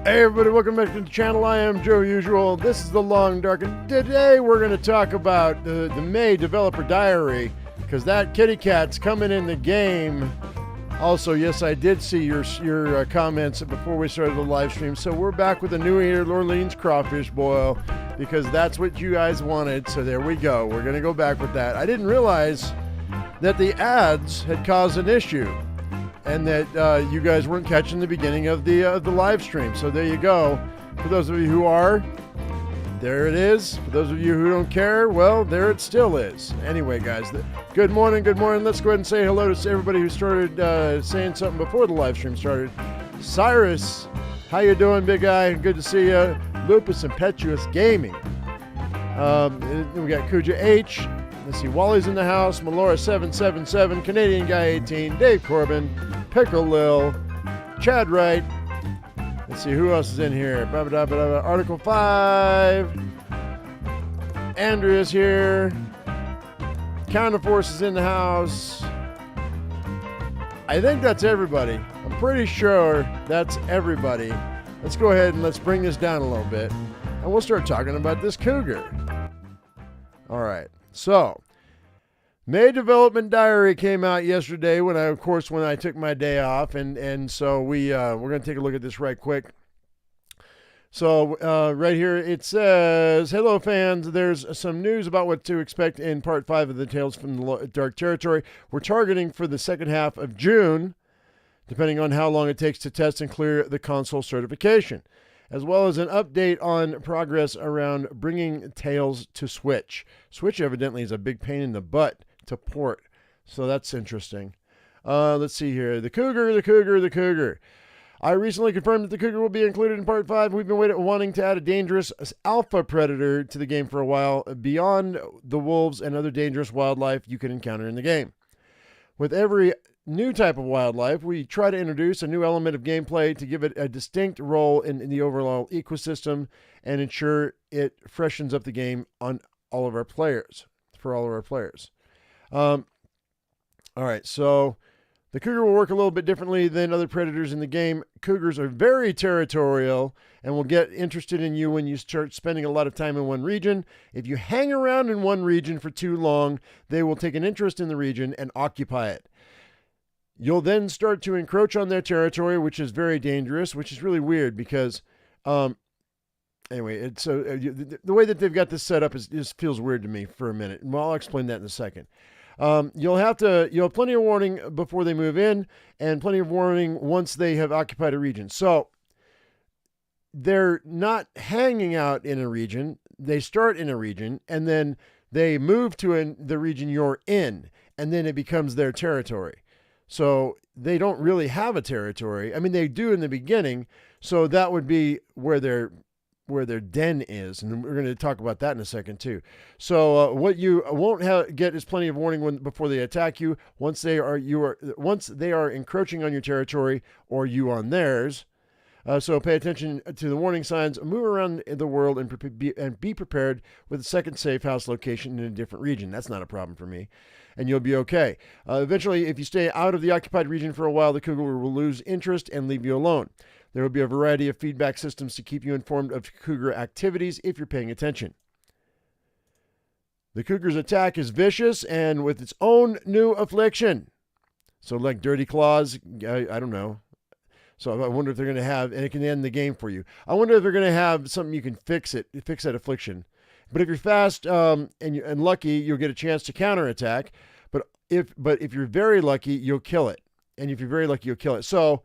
Hey everybody, welcome back to the channel. I am Joe Usual. This is The Long Dark, and today we're going to talk about the May Developer Diary, because that kitty cat's coming in the game. Also, yes, I did see your comments before we started the live stream, so we're back with a New Orleans crawfish boil, because that's what you guys wanted, so there we go. We're going to go back with that. I didn't realize that the ads had caused an issue, and that you guys weren't catching the beginning of the live stream. So there you go. For those of you who are, there it is. For those of you who don't care, well, there it still is. Anyway, guys, good morning, good morning. Let's go ahead and say hello to everybody who started saying something before the live stream started. Cyrus, how you doing, big guy? Good to see you. Lupus Impetuous Gaming. We got Cougar H. Let's see, Wally's in the house, Melora777, Canadian Guy 18, Dave Corbin, Pickle Lil, Chad Wright. Let's see, who else is in here? Article 5. Andrea's here. Counterforce is in the house. I think that's everybody. I'm pretty sure that's everybody. Let's go ahead and let's bring this down a little bit, and we'll start talking about this Cougar. All right. So, May Development Diary came out yesterday when I took my day off, and so we're going to take a look at this right quick. So right here it says, "Hello fans, there's some news about what to expect in part 5 of the Tales from the Dark Territory. We're targeting for the second half of June, depending on how long it takes to test and clear the console certification, as well as an update on progress around bringing Tales to Switch." Switch evidently is a big pain in the butt to port, so that's interesting. Let's see here. The Cougar. I recently confirmed that the Cougar will be included in part 5. We've been wanting to add a dangerous alpha predator to the game for a while, beyond the wolves and other dangerous wildlife you can encounter in the game. With every new type of wildlife, we try to introduce a new element of gameplay to give it a distinct role in the overall ecosystem and ensure it freshens up the game for all of our players. All right, so the Cougar will work a little bit differently than other predators in the game. Cougars are very territorial and will get interested in you when you start spending a lot of time in one region. If you hang around in one region for too long, they will take an interest in the region and occupy it. You'll then start to encroach on their territory, which is very dangerous, which is really weird because, anyway, the way that they've got this set up just feels weird to me for a minute. Well, I'll explain that in a second. You'll have plenty of warning before they move in, and plenty of warning once they have occupied a region. So they're not hanging out in a region. They start in a region, and then they move to the region you're in, and then it becomes their territory. So they don't really have a territory. I mean, they do in the beginning. So that would be where their den is, and we're going to talk about that in a second too. So what you won't get is plenty of warning before they attack you. Once they are encroaching on your territory or you on theirs. So pay attention to the warning signs. Move around the world and be prepared with a second safe house location in a different region. That's not a problem for me, and you'll be okay. Eventually, if you stay out of the occupied region for a while, the Cougar will lose interest and leave you alone. There will be a variety of feedback systems to keep you informed of Cougar activities if you're paying attention. The Cougar's attack is vicious and with its own new affliction. So like Dirty Claws, I don't know. So I wonder if they're going to have, and it can end the game for you. I wonder if they're going to have something you can fix that affliction. But if you're fast and lucky, you'll get a chance to counterattack. But if you're very lucky, you'll kill it. And if you're very lucky, you'll kill it. So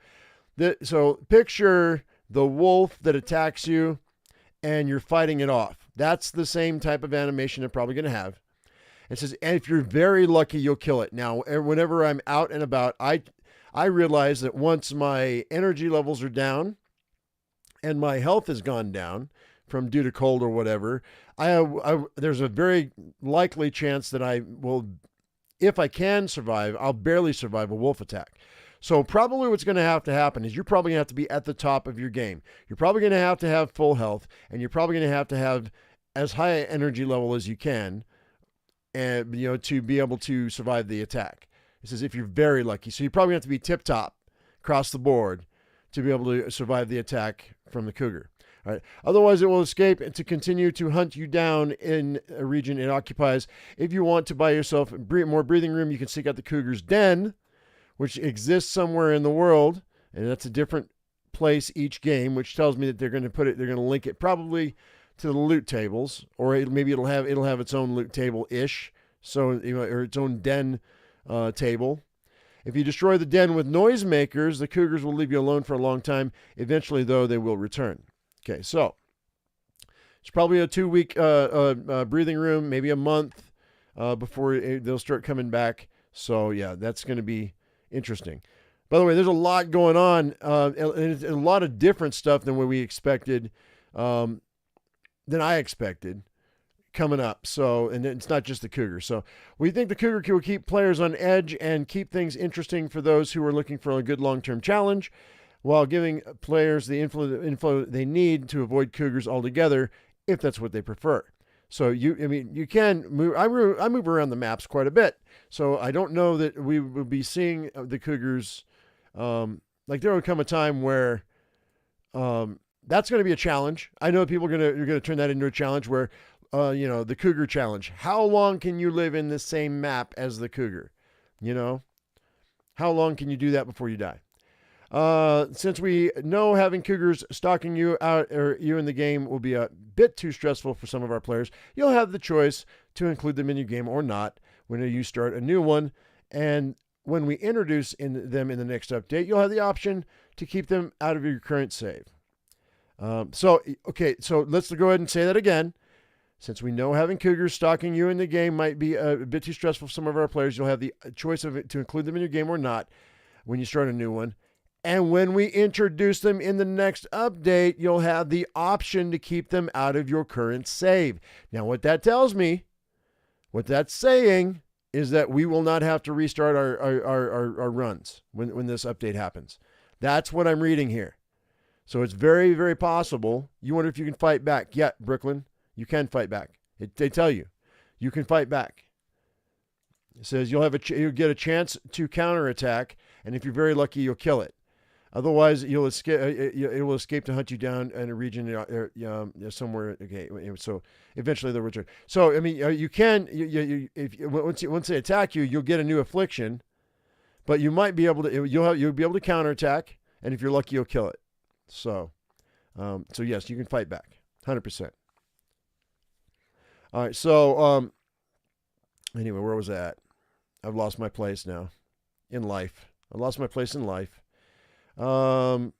picture the wolf that attacks you and you're fighting it off. That's the same type of animation they're probably going to have. It says, and if you're very lucky, you'll kill it. Now, whenever I'm out and about, I realize that once my energy levels are down and my health has gone down due to cold or whatever, there's a very likely chance that I will, if I can survive, I'll barely survive a wolf attack. So probably what's going to happen is you're probably going to have to be at the top of your game. You're probably going to have full health, and you're probably going to have as high an energy level as you can, and to be able to survive the attack. It says if you're very lucky. So you probably have to be tip top across the board to be able to survive the attack from the cougar. All right. Otherwise, it will escape and to continue to hunt you down in a region it occupies. If you want to buy yourself more breathing room, you can seek out the cougar's den, which exists somewhere in the world, and that's a different place each game, which tells me that they're going to link it probably to the loot tables, or maybe it'll have its own loot table ish, so or its own den table. If you destroy the den with noisemakers, the cougars will leave you alone for a long time. Eventually, though, they will return. Okay, so it's probably a 2-week breathing room, maybe a month before they'll start coming back. So yeah, that's going to be interesting. By the way, there's a lot going on, and it's a lot of different stuff than what we expected, than I expected coming up. So, and it's not just the cougar. So we think the cougar will keep players on edge and keep things interesting for those who are looking for a good long-term challenge, while giving players the info they need to avoid cougars altogether, if that's what they prefer. So you can move. I move around the maps quite a bit, so I don't know that we will be seeing the cougars. Like there will come a time where that's going to be a challenge. I know people are going to turn that into a challenge where, the cougar challenge. How long can you live in the same map as the cougar? How long can you do that before you die? Since we know having cougars stalking you out or you in the game will be a bit too stressful for some of our players, you'll have the choice to include them in your game or not when you start a new one. And when we introduce them in the next update, you'll have the option to keep them out of your current save. So let's go ahead and say that again. Since we know having cougars stalking you in the game might be a bit too stressful for some of our players, you'll have the choice to include them in your game or not when you start a new one. And when we introduce them in the next update, you'll have the option to keep them out of your current save. Now, what that tells me, what that's saying, is that we will not have to restart our runs when this update happens. That's what I'm reading here. So it's very, very possible. You wonder if you can fight back. Yeah, Brooklyn, you can fight back. They tell you can fight back. It says you'll get a chance to counterattack, and if you're very lucky, you'll kill it. Otherwise, you'll escape. It will escape to hunt you down in a region somewhere. Okay, so eventually they'll return. So I mean, you can. Once they attack you, you'll get a new affliction, but you might be able to. You'll be able to counterattack, and if you're lucky, you'll kill it. So yes, you can fight back, 100%. All right. So anyway, where was I at? I've lost my place now in life. I lost my place in life. All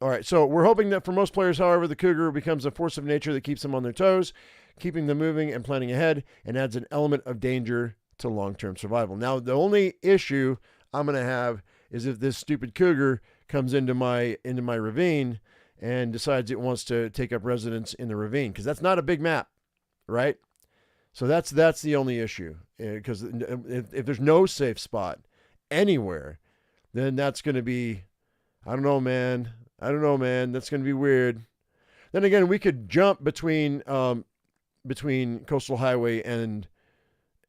right, so we're hoping that for most players, however, the cougar becomes a force of nature that keeps them on their toes, keeping them moving and planning ahead, and adds an element of danger to long-term survival. Now, the only issue I'm going to have is if this stupid cougar comes into my ravine and decides it wants to take up residence in the ravine, because that's not a big map, right? So that's the only issue, because if there's no safe spot anywhere, then that's going to be, I don't know, man. That's going to be weird. Then again, we could jump between Coastal Highway and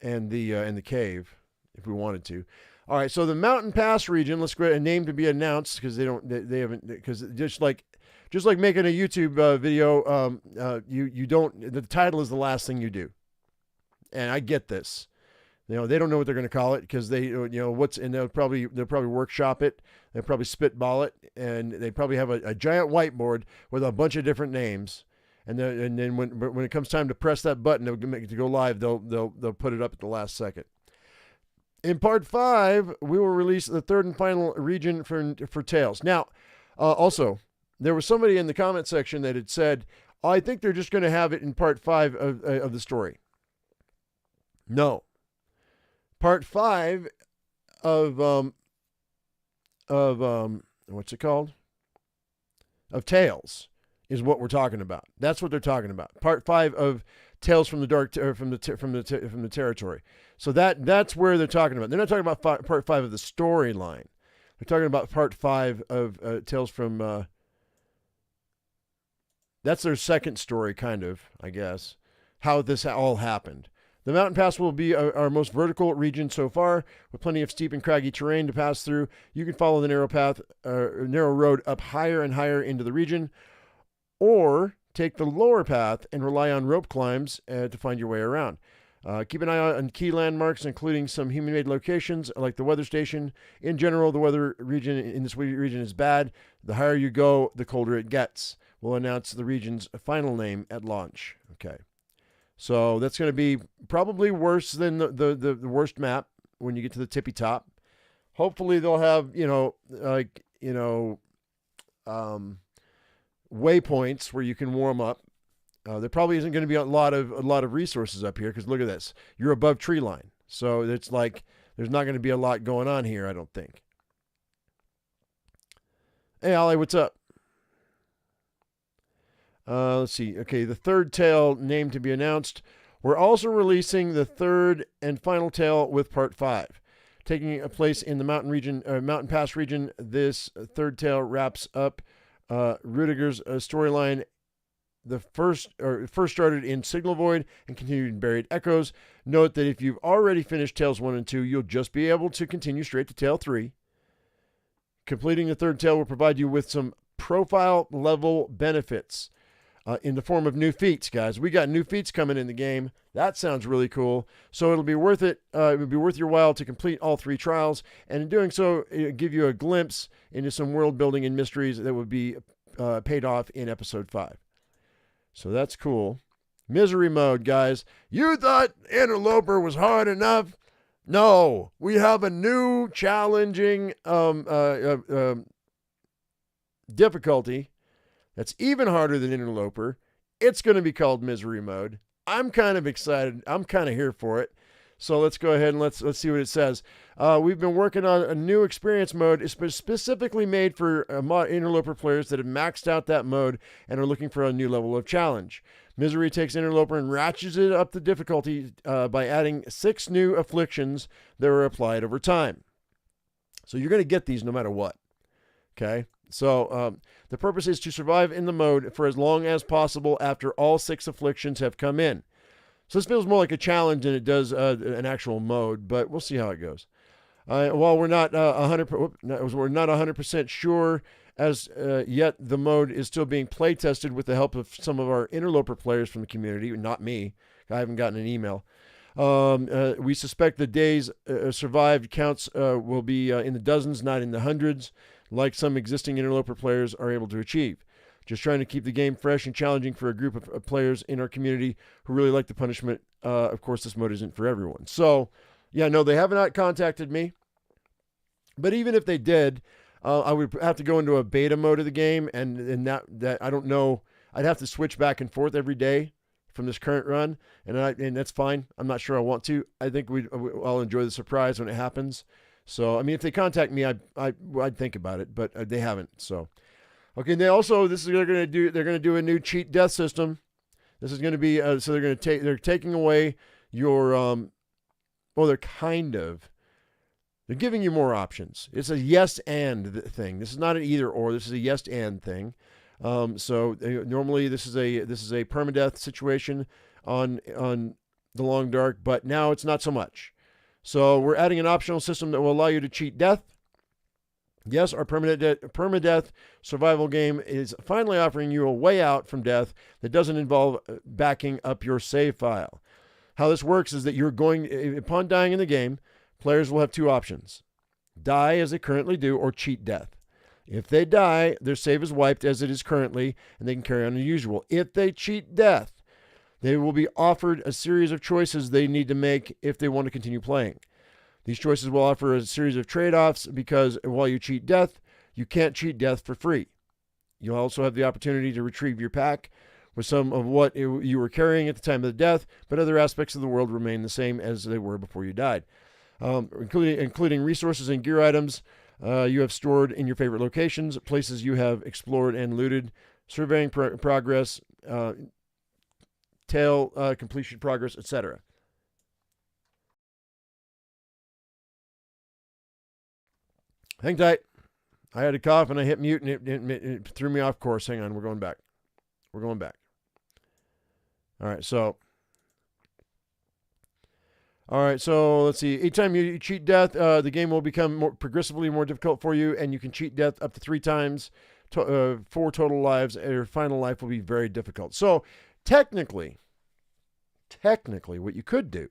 the cave if we wanted to. All right, so the Mountain Pass region, let's go ahead, a name to be announced, because they haven't, because just like making a YouTube video, you don't, the title is the last thing you do. And I get this. They don't know what they're going to call it, because and they'll probably workshop it. They'll probably spitball it, and they probably have a giant whiteboard with a bunch of different names. And then when it comes time to press that button to go live, they'll put it up at the last second. In part 5, we will release the third and final region for Tales. Now, also, there was somebody in the comment section that had said, I think they're just going to have it in part 5 of the story. No. Part 5 of what's it called? Of Tales is what we're talking about. That's what they're talking about. Part 5 of Tales from the Dark from the Territory. So that's where they're talking about. They're not talking about part 5 of the storyline. They're talking about part 5 of Tales from. That's their second story, kind of, I guess. How this all happened. The mountain pass will be our most vertical region so far, with plenty of steep and craggy terrain to pass through. You can follow the narrow road up higher and higher into the region, or take the lower path and rely on rope climbs to find your way around. Keep an eye out on key landmarks, including some human-made locations like the weather station. In general, the weather region in this region is bad. The higher you go, the colder it gets. We'll announce the region's final name at launch. Okay. So that's going to be probably worse than the worst map when you get to the tippy top. Hopefully they'll have, waypoints where you can warm up. There probably isn't going to be a lot of resources up here because look at this. You're above tree line. So it's like there's not going to be a lot going on here, I don't think. Hey, Ollie, what's up? Let's see. Okay, the third tail name to be announced. We're also releasing the third and final tail with part 5. Taking a place in the mountain pass region, this third tail wraps up Rudiger's storyline. The first started in Signal Void and continued in Buried Echoes. Note that if you've already finished Tales 1 and 2, you'll just be able to continue straight to Tale 3. Completing the third tale will provide you with some profile level benefits in the form of new feats, guys. We got new feats coming in the game. That sounds really cool. So it'll be worth it. It would be worth your while to complete all 3 trials, and in doing so, it'll give you a glimpse into some world building and mysteries that would be paid off in episode 5. So that's cool. Misery mode, guys. You thought Interloper was hard enough? No, we have a new challenging difficulty that's even harder than Interloper. It's going to be called Misery mode. I'm kind of excited. I'm kind of here for it. So let's go ahead and let's see what it says. We've been working on a new experience mode. It's specifically made for Interloper players that have maxed out that mode and are looking for a new level of challenge. Misery takes Interloper and ratchets it up the difficulty by adding 6 new afflictions that were applied over time. So you're going to get these no matter what. Okay? So the purpose is to survive in the mode for as long as possible after all 6 afflictions have come in. So this feels more like a challenge than it does an actual mode, but we'll see how it goes. While we're not 100% sure as yet, the mode is still being play tested with the help of some of our Interloper players from the community. Not me. I haven't gotten an email. We suspect the days survived counts will be in the dozens, not in the hundreds, like some existing Interloper players are able to achieve. Just trying to keep the game fresh and challenging for a group of players in our community who really like the punishment. Of course, this mode isn't for everyone. So, yeah, no, they have not contacted me. But even if they did, I would have to go into a beta mode of the game, and that I don't know. I'd have to switch back and forth every day from this current run, and that's fine. I'm not sure I want to. I think I'll enjoy the surprise when it happens. So, I mean, if they contact me, I'd think about it, but they haven't. So. Okay, and they're going to do a new cheat death system. This is going to be so they're taking away your they're giving you more options. It's a yes and thing. This is not an either or. This is a yes and thing. Normally this is a permadeath situation on the Long Dark, but now it's not so much. So we're adding an optional system that will allow you to cheat death. Yes, our permadeath survival game is finally offering you a way out from death that doesn't involve backing up your save file. How this works is that upon dying in the game, players will have 2 options. Die as they currently do, or cheat death. If they die, their save is wiped as it is currently, and they can carry on as usual. If they cheat death, they will be offered a series of choices they need to make if they want to continue playing. These choices will offer a series of trade-offs because while you cheat death, you can't cheat death for free. You'll also have the opportunity to retrieve your pack with some of what you were carrying at the time of the death, but other aspects of the world remain the same as they were before you died, including resources and gear items you have stored in your favorite locations, places you have explored and looted, surveying progress, tail completion progress, etc. Hang tight. I had a cough and I hit mute and it threw me off course. Hang on. We're going back. All right. So All right, so let's see. Each time you cheat death, the game will become progressively more difficult for you, and you can cheat death up to 3 times, 4 total lives, and your final life will be very difficult. So technically, what you could do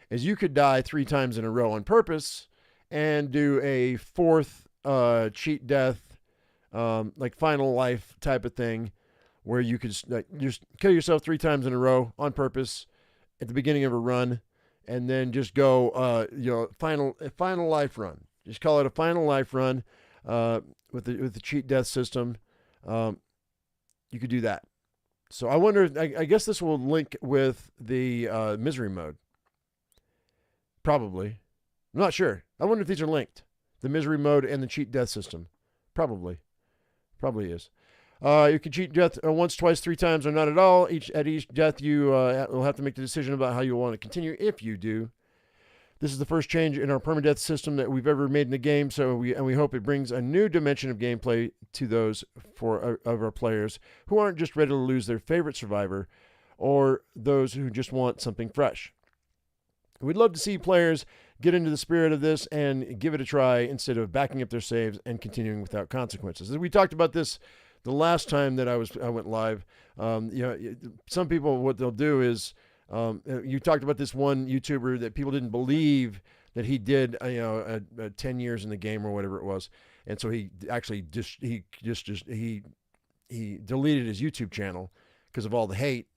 is you could die 3 times in a row on purpose and do a 4th cheat death, like final life type of thing, where you could just kill yourself 3 times in a row on purpose at the beginning of a run, and then just go, final life run. Just call it a final life run with the cheat death system. You could do that. So I wonder. I guess this will link with the misery mode. Probably. I'm not sure. I wonder if these are linked. The misery mode and the cheat death system. Probably is. You can cheat death once, twice, 3 times, or not at all. At each death, you will have to make the decision about how you want to continue. If you do, this is the first change in our permadeath system that we've ever made in the game. So we hope it brings a new dimension of gameplay to those of our players who aren't just ready to lose their favorite survivor, or those who just want something fresh. We'd love to see players get into the spirit of this and give it a try instead of backing up their saves and continuing without consequences. As we talked about this the last time that I went live, some people, what they'll do is, you talked about this one YouTuber that people didn't believe that he did, 10 years in the game or whatever it was, and so he actually he deleted his YouTube channel because of all the hate.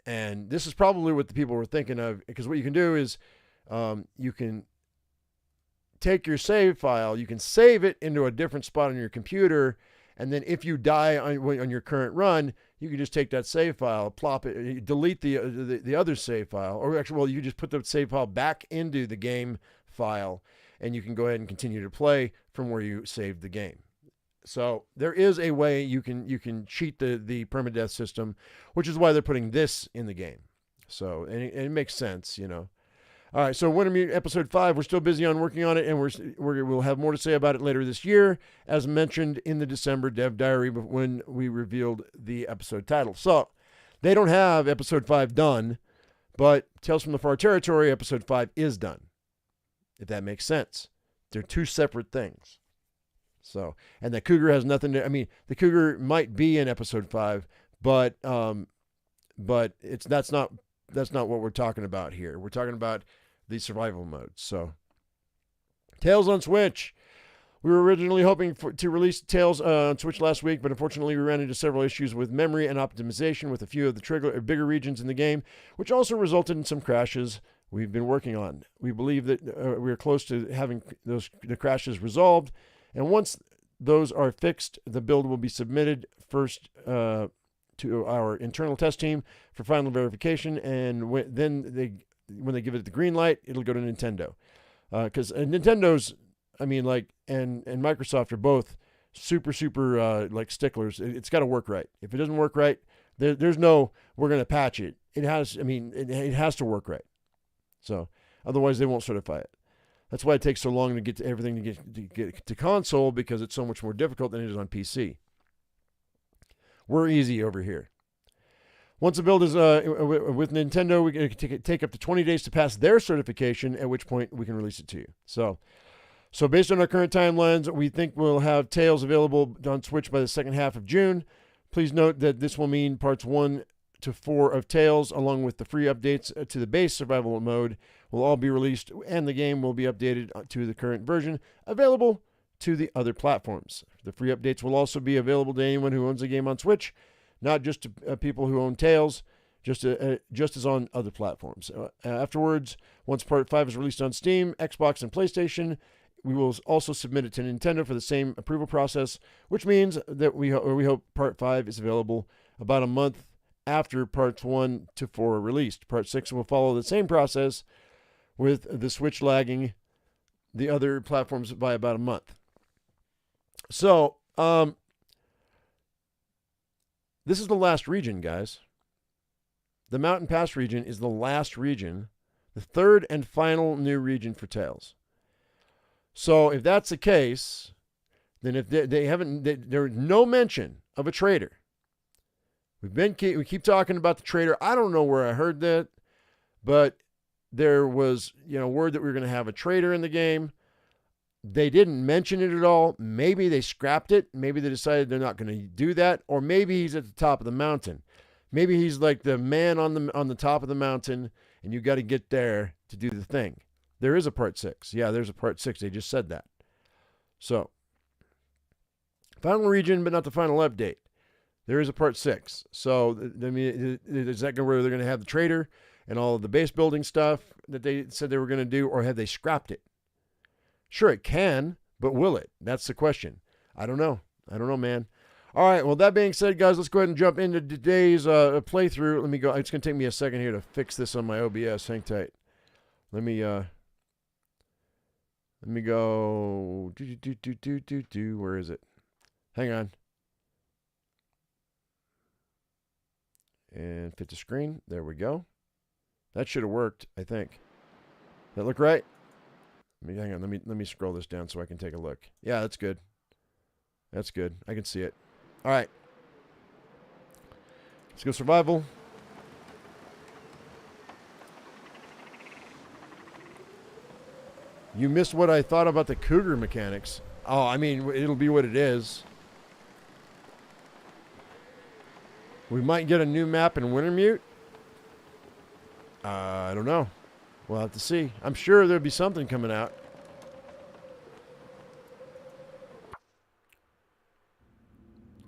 And this is probably what the people were thinking of, because what you can do is, you can take your save file, you can save it into a different spot on your computer. And then if you die on your current run, you can just take that save file, plop it, delete the other save file. Or actually, well, you just put the save file back into the game file, and you can go ahead and continue to play from where you saved the game. So there is a way you can cheat the permadeath system, which is why they're putting this in the game. So, and it makes sense, All right, so Wintermute episode 5, we're still busy on working on it, and we'll have more to say about it later this year, as mentioned in the December Dev Diary when we revealed the episode title. So they don't have episode 5 done, but Tales from the Far Territory episode 5 is done, if that makes sense. They're 2 separate things. So, and the Cougar has nothing to, the Cougar might be in episode 5, but that's not what we're talking about here. We're talking about the survival mode. So, Tales on Switch. We were originally hoping to release Tales on Switch last week, but unfortunately we ran into several issues with memory and optimization with a few of the bigger regions in the game, which also resulted in some crashes we've been working on. We believe that we're close to having the crashes resolved, and once those are fixed, the build will be submitted first to our internal test team for final verification, and when they give it the green light, it'll go to Nintendo. Because Nintendo's, and Microsoft are both super sticklers. It's got to work right. If it doesn't work right, there's no we're going to patch it. It has to work right. So otherwise they won't certify it. That's why it takes so long to get to everything to get to console, because it's so much more difficult than it is on PC. We're easy over here. Once a build is with Nintendo, we can take up to 20 days to pass their certification, at which point we can release it to you. So based on our current timelines, we think we'll have Tales available on Switch by the second half of June. Please note that this will mean parts 1 to 4 of Tales, along with the free updates to the base survival mode, will all be released, and the game will be updated to the current version, available to the other platforms. The free updates will also be available to anyone who owns a game on Switch, not just to people who own Tales, just as on other platforms. Afterwards, once Part 5 is released on Steam, Xbox, and PlayStation, we will also submit it to Nintendo for the same approval process, which means that we hope Part 5 is available about a month after Parts 1 to 4 are released. Part 6 will follow the same process, with the Switch lagging the other platforms by about a month. So, this is the last region, guys. The Mountain Pass region is the last region, the third and final new region for Tales. So, if that's the case, then if there's no mention of a trader. We keep talking about the trader. I don't know where I heard that, but there was, word that we were going to have a trader in the game. They didn't mention it at all. Maybe they scrapped it. Maybe they decided they're not going to do that. Or maybe he's at the top of the mountain. Maybe he's like the man on the top of the mountain, and you got to get there to do the thing. There is a part 6. Yeah, there's a part 6. They just said that. So, final region, but not the final update. There is a part 6. So, I mean, is that where they're going to have the trader and all of the base building stuff that they said they were going to do, or have they scrapped it? Sure, it can, but will it? That's the question. I don't know. Man. All right, well, that being said, guys, let's go ahead and jump into today's playthrough. Let me go. It's going to take me a second here to fix this on my OBS. Hang tight. Let me go. Where is it? Hang on. And fit the screen. There we go. That should have worked, I think. That look right? Hang on. Let me scroll this down so I can take a look. Yeah, that's good. That's good. I can see it. All right. Let's go survival. You missed what I thought about the Cougar mechanics. Oh, I mean, it'll be what it is. We might get a new map in Wintermute. I don't know. We'll have to see. I'm sure there'll be something coming out.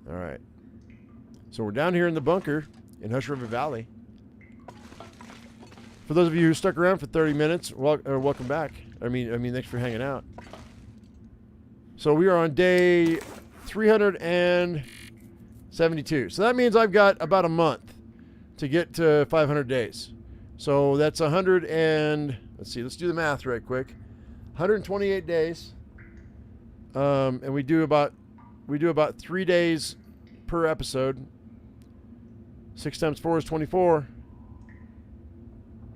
All right. So we're down here in the bunker in Hush River Valley. For those of you who stuck around for 30 minutes, welcome back. I mean, thanks for hanging out. So we are on day 372. So that means I've got about a month to get to 500 days. So that's 100 and, let's see, let's do the math right quick. 128 days. And we do about 3 days per episode. 6 times 4 is 24.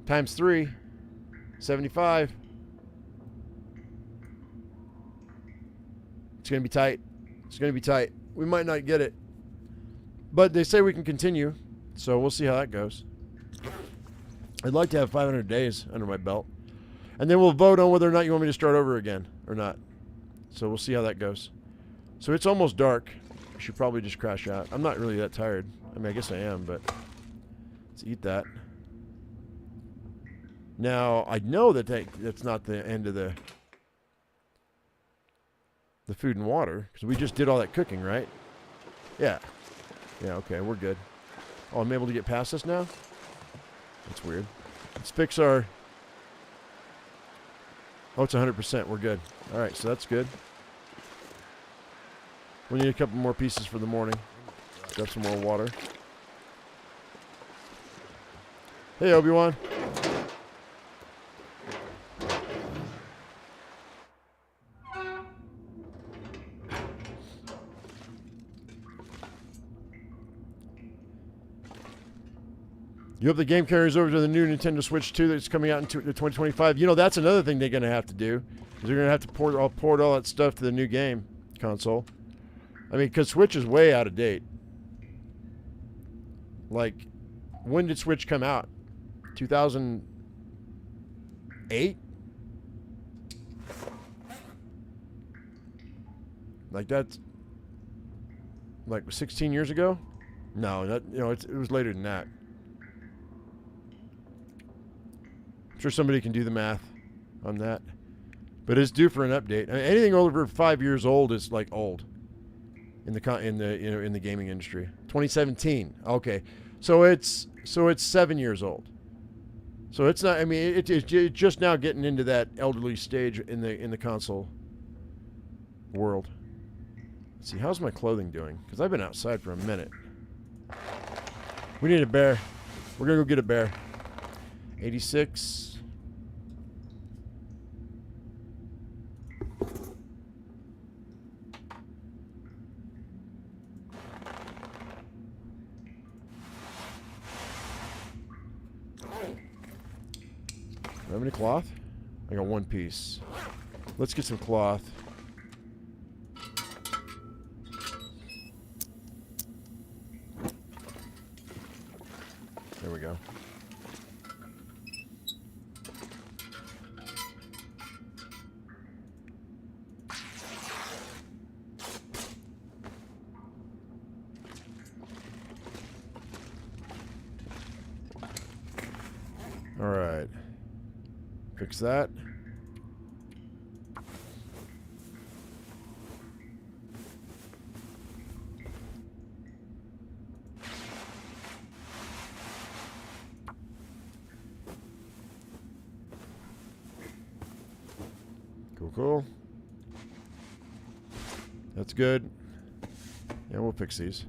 Times 3, 75. It's going to be tight. It's going to be tight. We might not get it. But they say we can continue. So we'll see how that goes. I'd like to have 500 days under my belt. And then we'll vote on whether or not you want me to start over again or not. So we'll see how that goes. So it's almost dark. I should probably just crash out. I'm not really that tired. I mean, I guess I am, but let's eat that. Now, I know that's not the end of the food and water, because we just did all that cooking, right? Yeah. Yeah, okay, we're good. Oh, I'm able to get past this now? That's weird. Let's fix our... Oh, it's 100%. We're good. All right, so that's good. We need a couple more pieces for the morning. Got some more water. Hey, Obi-Wan. You hope the game carries over to the new Nintendo Switch 2 that's coming out in 2025. You know, that's another thing they're going to have to do. Is they're going to have to port all that stuff to the new game console. I mean, because Switch is way out of date. Like, when did Switch come out? 2008? Like, that's... like 16 years ago? No, it was later than that. I'm sure somebody can do the math on that, but it's due for an update. I mean, anything over 5 years old is like old in the gaming industry. 2017. Okay, so it's 7 years old. So it's not. I mean, it's just now getting into that elderly stage in the console world. Let's see, how's my clothing doing? Because I've been outside for a minute. We need a bear. We're gonna go get a bear. 86. Do I have any cloth? I got one piece. Let's get some cloth. There we go. All right. Fix that. Cool. That's good. Yeah, we'll fix these.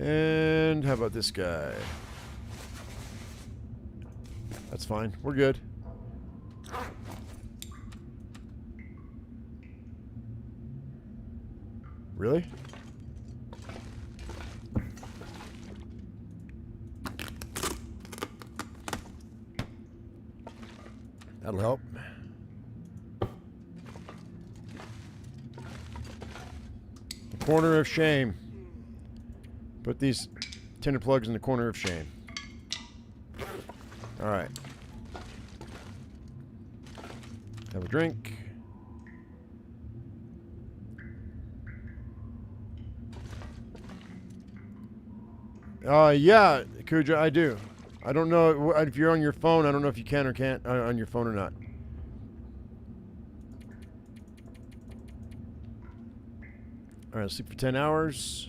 And how about this guy? That's fine. We're good. Really? That'll help. The corner of shame. Put these tinted plugs in the corner of shame. All right. Have a drink. Yeah, Cougar, I do. I don't know if you're on your phone. I don't know if you can or can't on your phone or not. All right, sleep for 10 hours.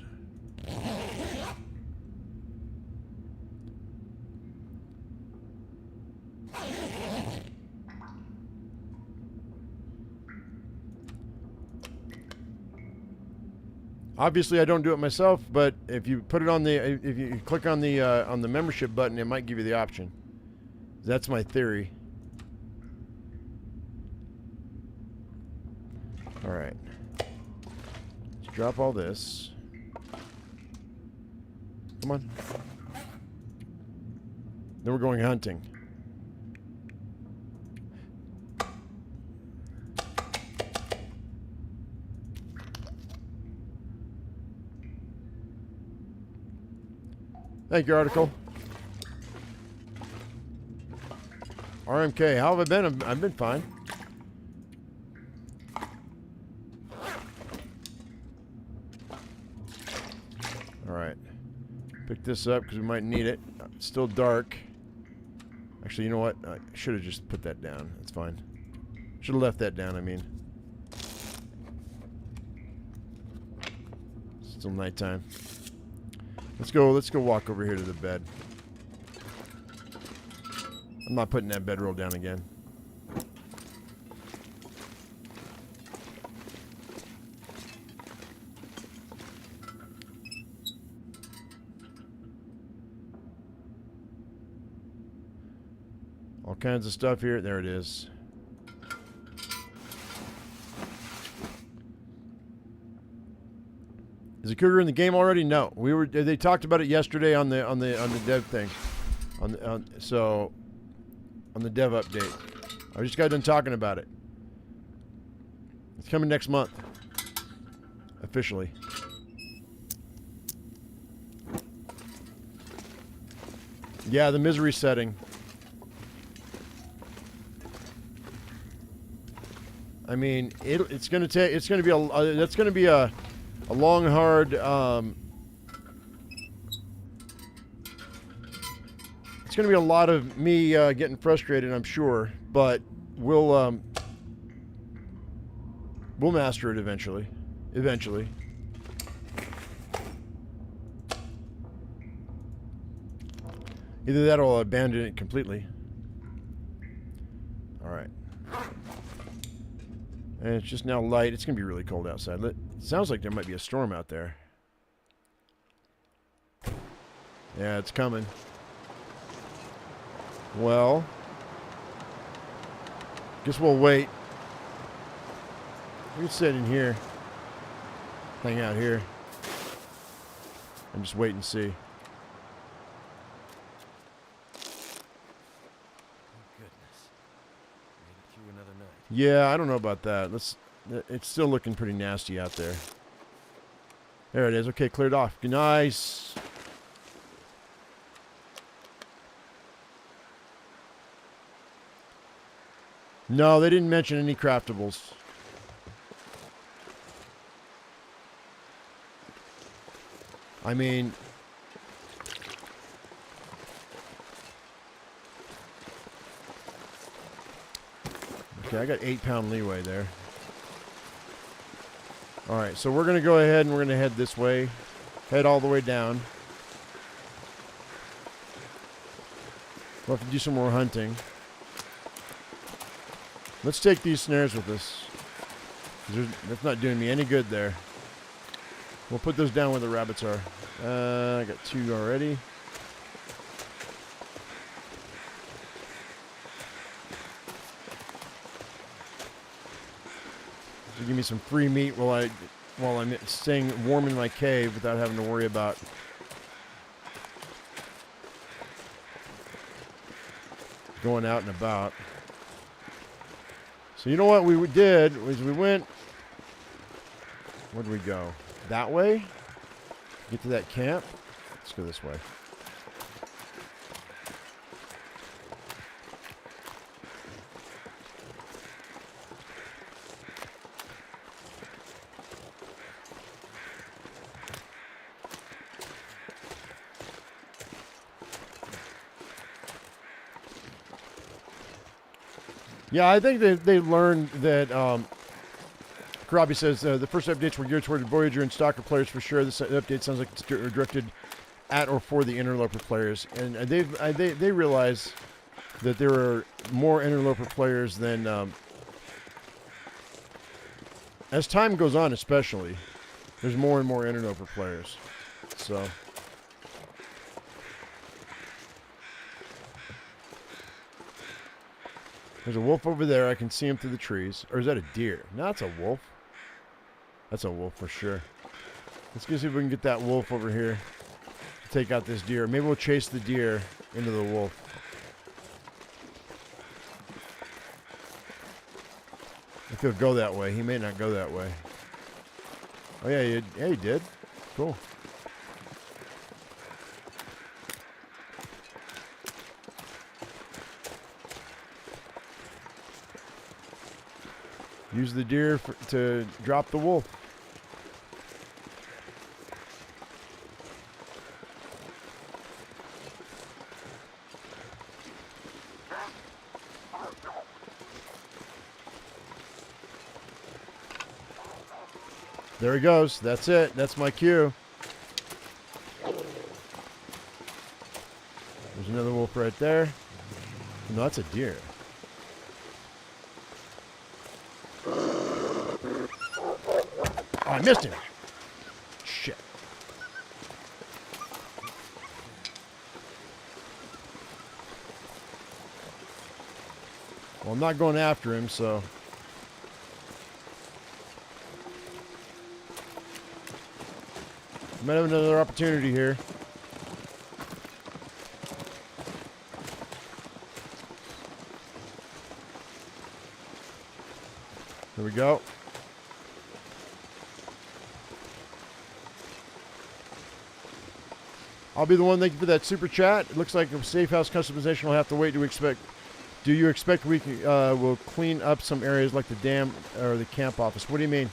Obviously, I don't do it myself, but if you put it on the, if you click on the membership button, it might give you the option. That's my theory. All right. Let's drop all this. Come on. Then we're going hunting. Thank you, article. RMK, how have I been? I've been fine. All right. Pick this up because we might need it. It's still dark. Actually, you know what? I should have just put that down. That's fine. Should have left that down, I mean. It's still nighttime. Let's go walk over here to the bed. I'm not putting that bedroll down again. All kinds of stuff here. There it is. Is the Cougar in the game already? No. They talked about it yesterday on the dev thing. On the dev update. I just got done talking about it. It's coming next month. Officially. Yeah, the misery setting. I mean, it's going to be a long, hard, it's going to be a lot of me getting frustrated, I'm sure, but we'll master it eventually. Eventually. Either that or I'll abandon it completely. All right. And it's just now light. It's going to be really cold outside. It sounds like there might be a storm out there. Yeah, it's coming. Well, guess we'll wait. We can sit in here. Hang out here. And just wait and see. Yeah, I don't know about that. It's still looking pretty nasty out there. There it is. Okay, cleared off. Nice. No, they didn't mention any craftables. I mean, okay, I got 8-pound leeway there. All right, so we're going to go ahead and we're going to head this way. Head all the way down. We'll have to do some more hunting. Let's take these snares with us. That's not doing me any good there. We'll put those down where the rabbits are. I got 2 already. So give me some free meat while I'm staying warm in my cave without having to worry about going out and about. So you know what we did was we went. Where did we go? That way? Get to that camp? Let's go this way. Yeah, I think that they learned that Karabi says the first updates were geared toward Voyager and Stalker players for sure. This update sounds like it's directed at or for the Interloper players, and they realize that there are more Interloper players than as time goes on. Especially, there's more and more Interloper players. So. There's a wolf over there. I can see him through the trees. Or is that a deer? No, that's a wolf. That's a wolf for sure. Let's go see if we can get that wolf over here to take out this deer. Maybe we'll chase the deer into the wolf. If he'll go that way. He may not go that way. Oh, yeah, he did. Cool. Use the deer to drop the wolf. There he goes. That's it. That's my cue. There's another wolf right there. No, that's a deer. Oh, I missed him. Shit. Well, I'm not going after him, so. Might have another opportunity here. Here we go. I'll be the one. Thank you for that super chat. It looks like a safe house customization will have to wait. Do you expect we will clean up some areas like the dam or the camp office? What do you mean?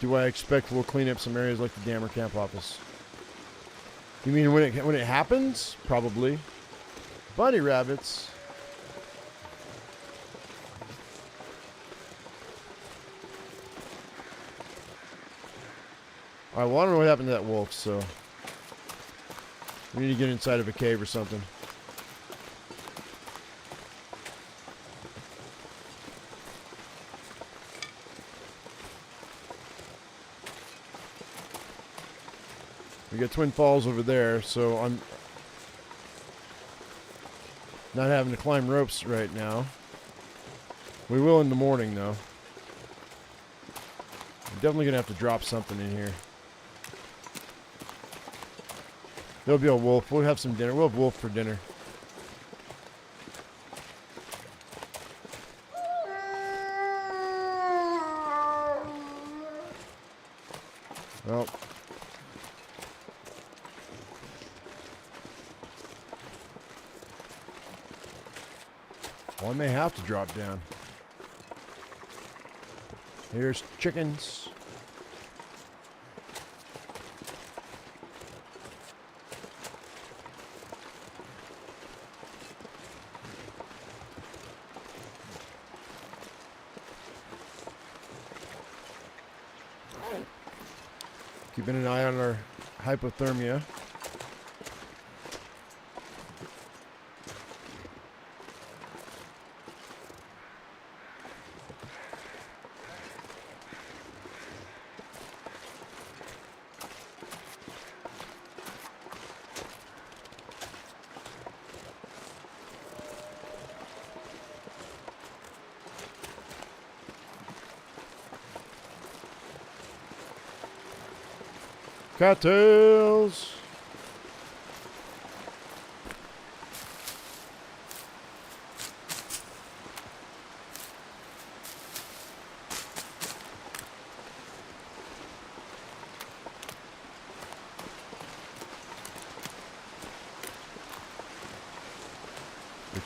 Do I expect we'll clean up some areas like the dam or camp office? You mean when it happens? Probably. Bunny rabbits. All right, well, I don't know what happened to that wolf, so we need to get inside of a cave or something. We got Twin Falls over there, so I'm not having to climb ropes right now. We will in the morning, though. I'm definitely going to have to drop something in here. There'll be a wolf. We'll have some dinner. We'll have wolf for dinner. Well. Well, I may have to drop down. Here's chickens. Keeping an eye on our hypothermia. Cattails.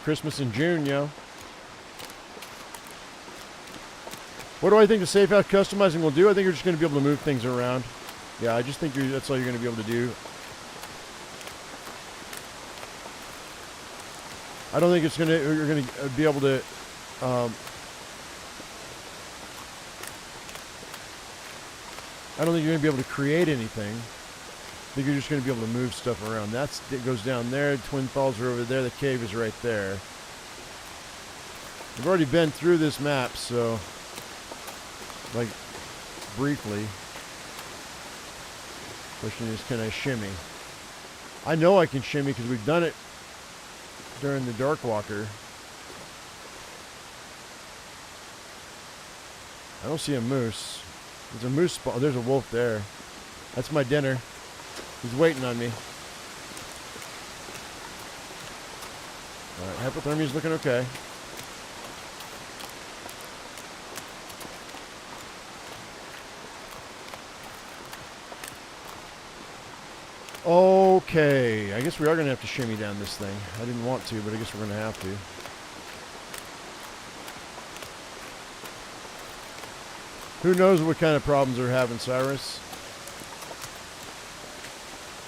Christmas in June, yo. What do I think the safe house customizing will do? I think you're just going to be able to move things around. Yeah, I just think that's all you're going to be able to do. I don't think you're going to be able to I don't think you're going to be able to create anything. I think you're just going to be able to move stuff around. It goes down there. Twin Falls are over there. The cave is right there. I've already been through this map, so like briefly. Question is, can I shimmy? I know I can shimmy because we've done it during the Dark Walker. I don't see a moose. There's a moose spot. Oh, there's a wolf there. That's my dinner. He's waiting on me. Alright, hypothermia's looking okay. Okay, I guess we are going to have to shimmy down this thing. I didn't want to, but I guess we're going to have to. Who knows what kind of problems they're having, Cyrus?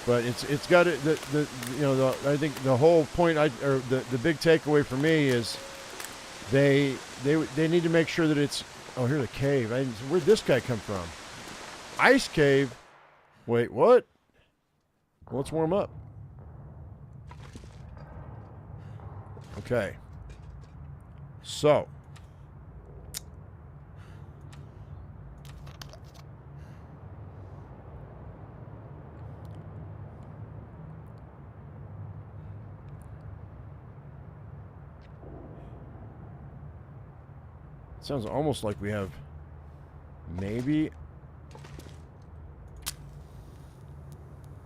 But it's got it. I think the whole point, the big takeaway for me is they need to make sure that it's. Oh, here's a cave. Where'd this guy come from? Ice cave. Wait, what? Well, let's warm up. Okay. So. Sounds almost like we have maybe.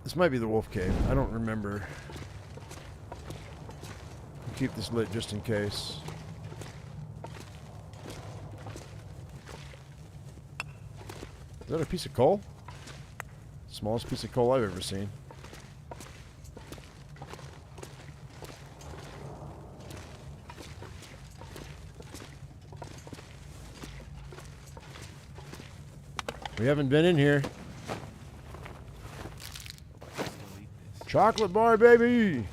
This might be the wolf cave. I don't remember. I'll keep this lit just in case. Is that a piece of coal? Smallest piece of coal I've ever seen. We haven't been in here. Chocolate bar, baby!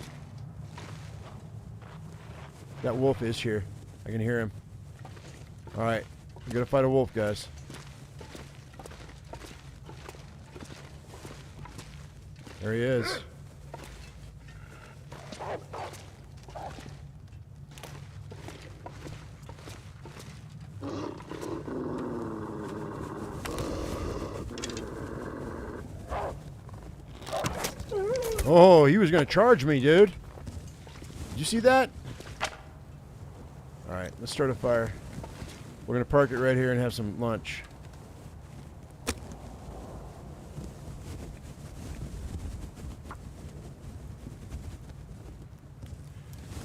That wolf is here. I can hear him. Alright. We're gonna fight a wolf, guys. There he is. Oh, he was going to charge me, dude. Did you see that? All right, let's start a fire. We're going to park it right here and have some lunch.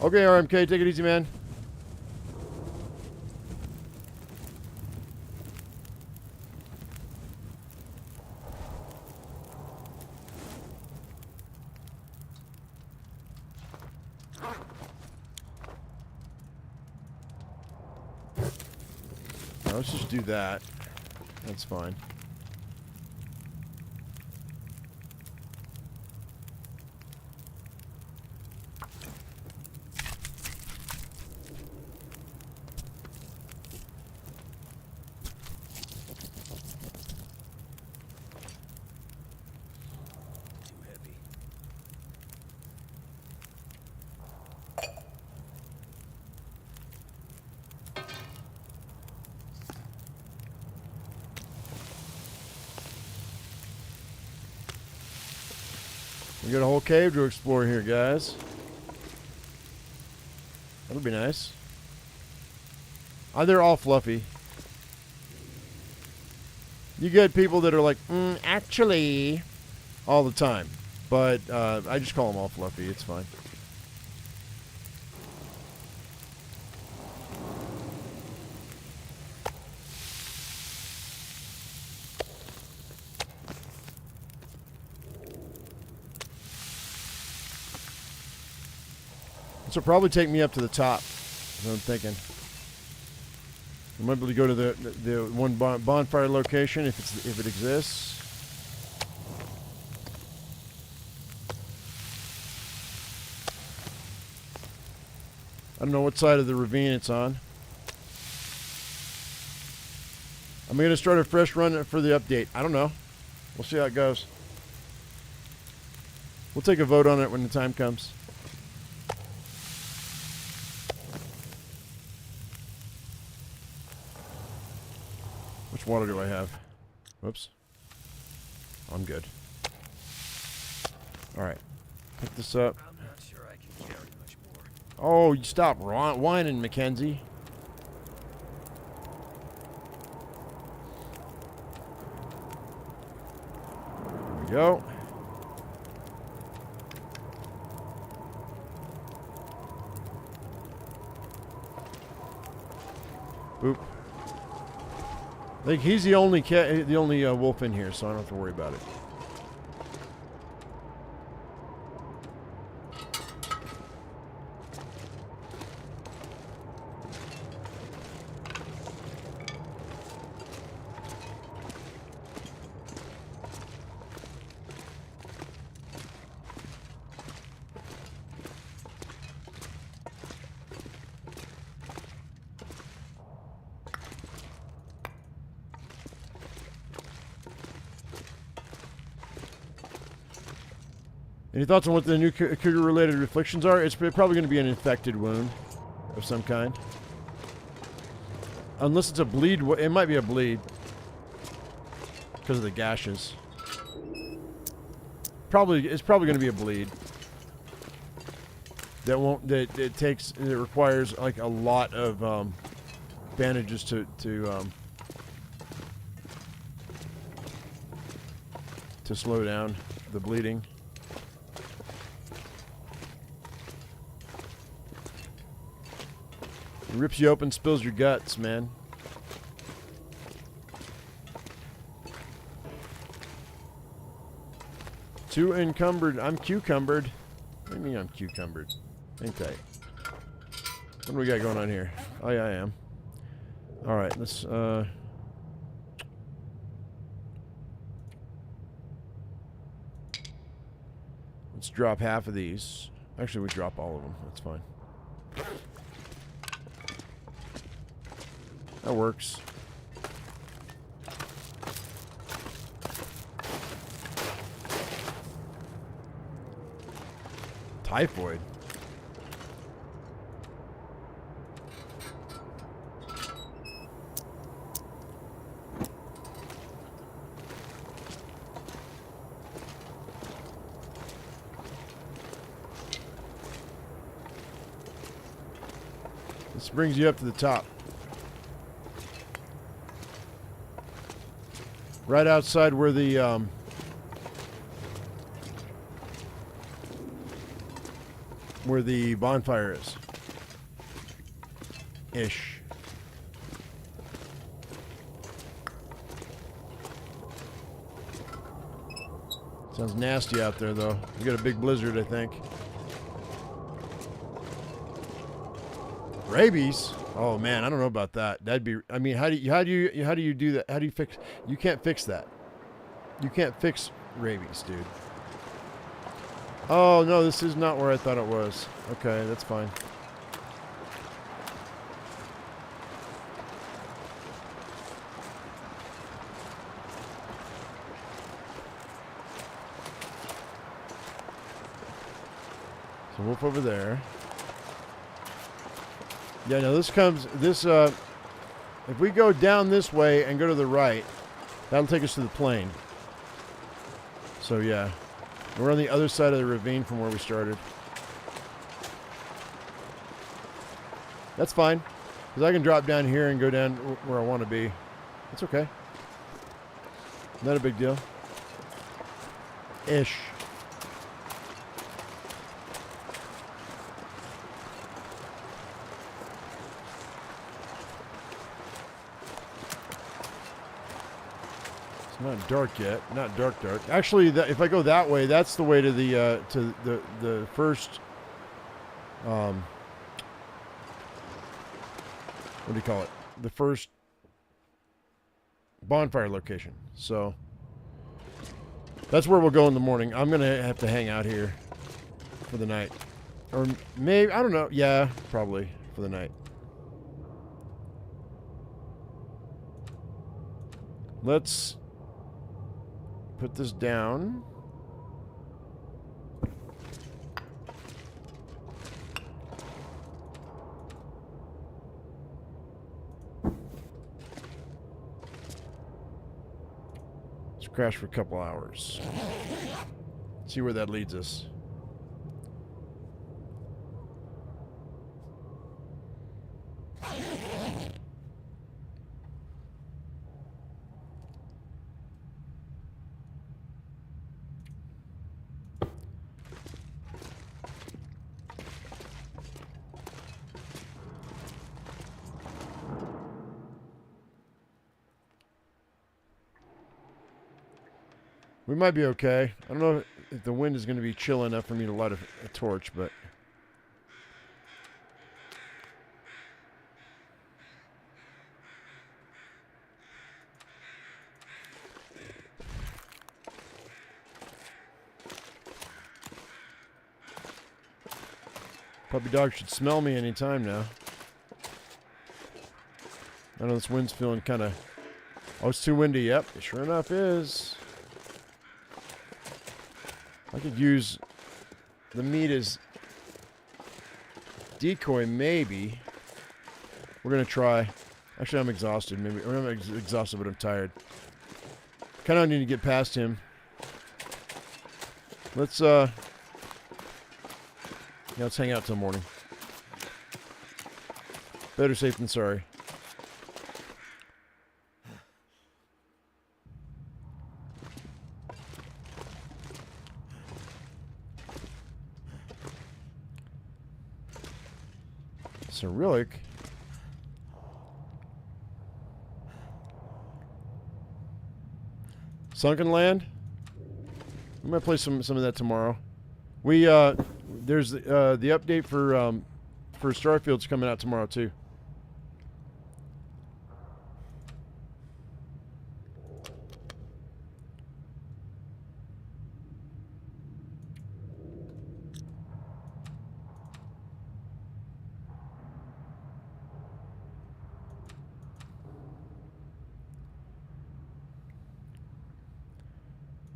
Okay, RMK, take it easy, man. let's just do that. That's fine. We got a whole cave to explore here, guys. That'll be nice. Oh, they're all fluffy. You get people that are like, actually, all the time. But I just call them all fluffy. It's fine. This will probably take me up to the top. That's what I'm thinking. I might be able to go to the one bonfire location if it exists. I don't know what side of the ravine it's on. I'm going to start a fresh run for the update. I don't know. We'll see how it goes. We'll take a vote on it when the time comes. Which water do I have? Whoops. I'm good. Alright. Pick this up. I'm not sure I can carry much more. Oh, you stop whining, Mackenzie. There we go. Boop. I think he's the only wolf in here, so I don't have to worry about it. Any thoughts on what the new Cougar-related afflictions are? It's probably going to be an infected wound of some kind. Unless it's a bleed. It might be a bleed. Because of the gashes. It's probably going to be a bleed. It requires like a lot of bandages to slow down the bleeding. It rips you open, spills your guts, man. Too encumbered. I'm cucumbered. What do you mean I'm cucumbered? Ain't I? What do we got going on here? Oh yeah, I am. Alright, let's drop half of these. Actually, we drop all of them. That's fine. That works. Typhoid. This brings you up to the top. Right outside where the bonfire is. Ish. Sounds nasty out there, though. We got a big blizzard, I think. Rabies? Oh man, I don't know about that. That'd be. I mean, how do you do that? How do you fix? You can't fix that. You can't fix rabies, dude. Oh no, this is not where I thought it was. Okay, that's fine. So wolf over there. Yeah, no, this comes, if we go down this way and go to the right, that'll take us to the plain. So yeah, we're on the other side of the ravine from where we started. That's fine, because I can drop down here and go down where I want to be. It's okay. Not a big deal. Ish. It's not dark yet. Not dark. Actually, if I go that way, that's the way to the first. What do you call it? The first bonfire location. So that's where we'll go in the morning. I'm gonna have to hang out here for the night, or maybe I don't know. Yeah, probably for the night. Let's put this down. Let's crash for a couple hours. See where that leads us. We might be okay. I don't know if the wind is going to be chill enough for me to light a torch, but... Puppy dog should smell me anytime now. I know this wind's feeling kind of... Oh, it's too windy. Yep, it sure enough is. I could use the meat as decoy, maybe. We're going to try. Actually, I'm exhausted. Maybe I'm not exhausted, but I'm tired. Kind of need to get past him. Let's let's hang out till morning. Better safe than sorry. Cyrillic. Sunken Land. We might play some of that tomorrow. We there's the update for Starfield's coming out tomorrow too.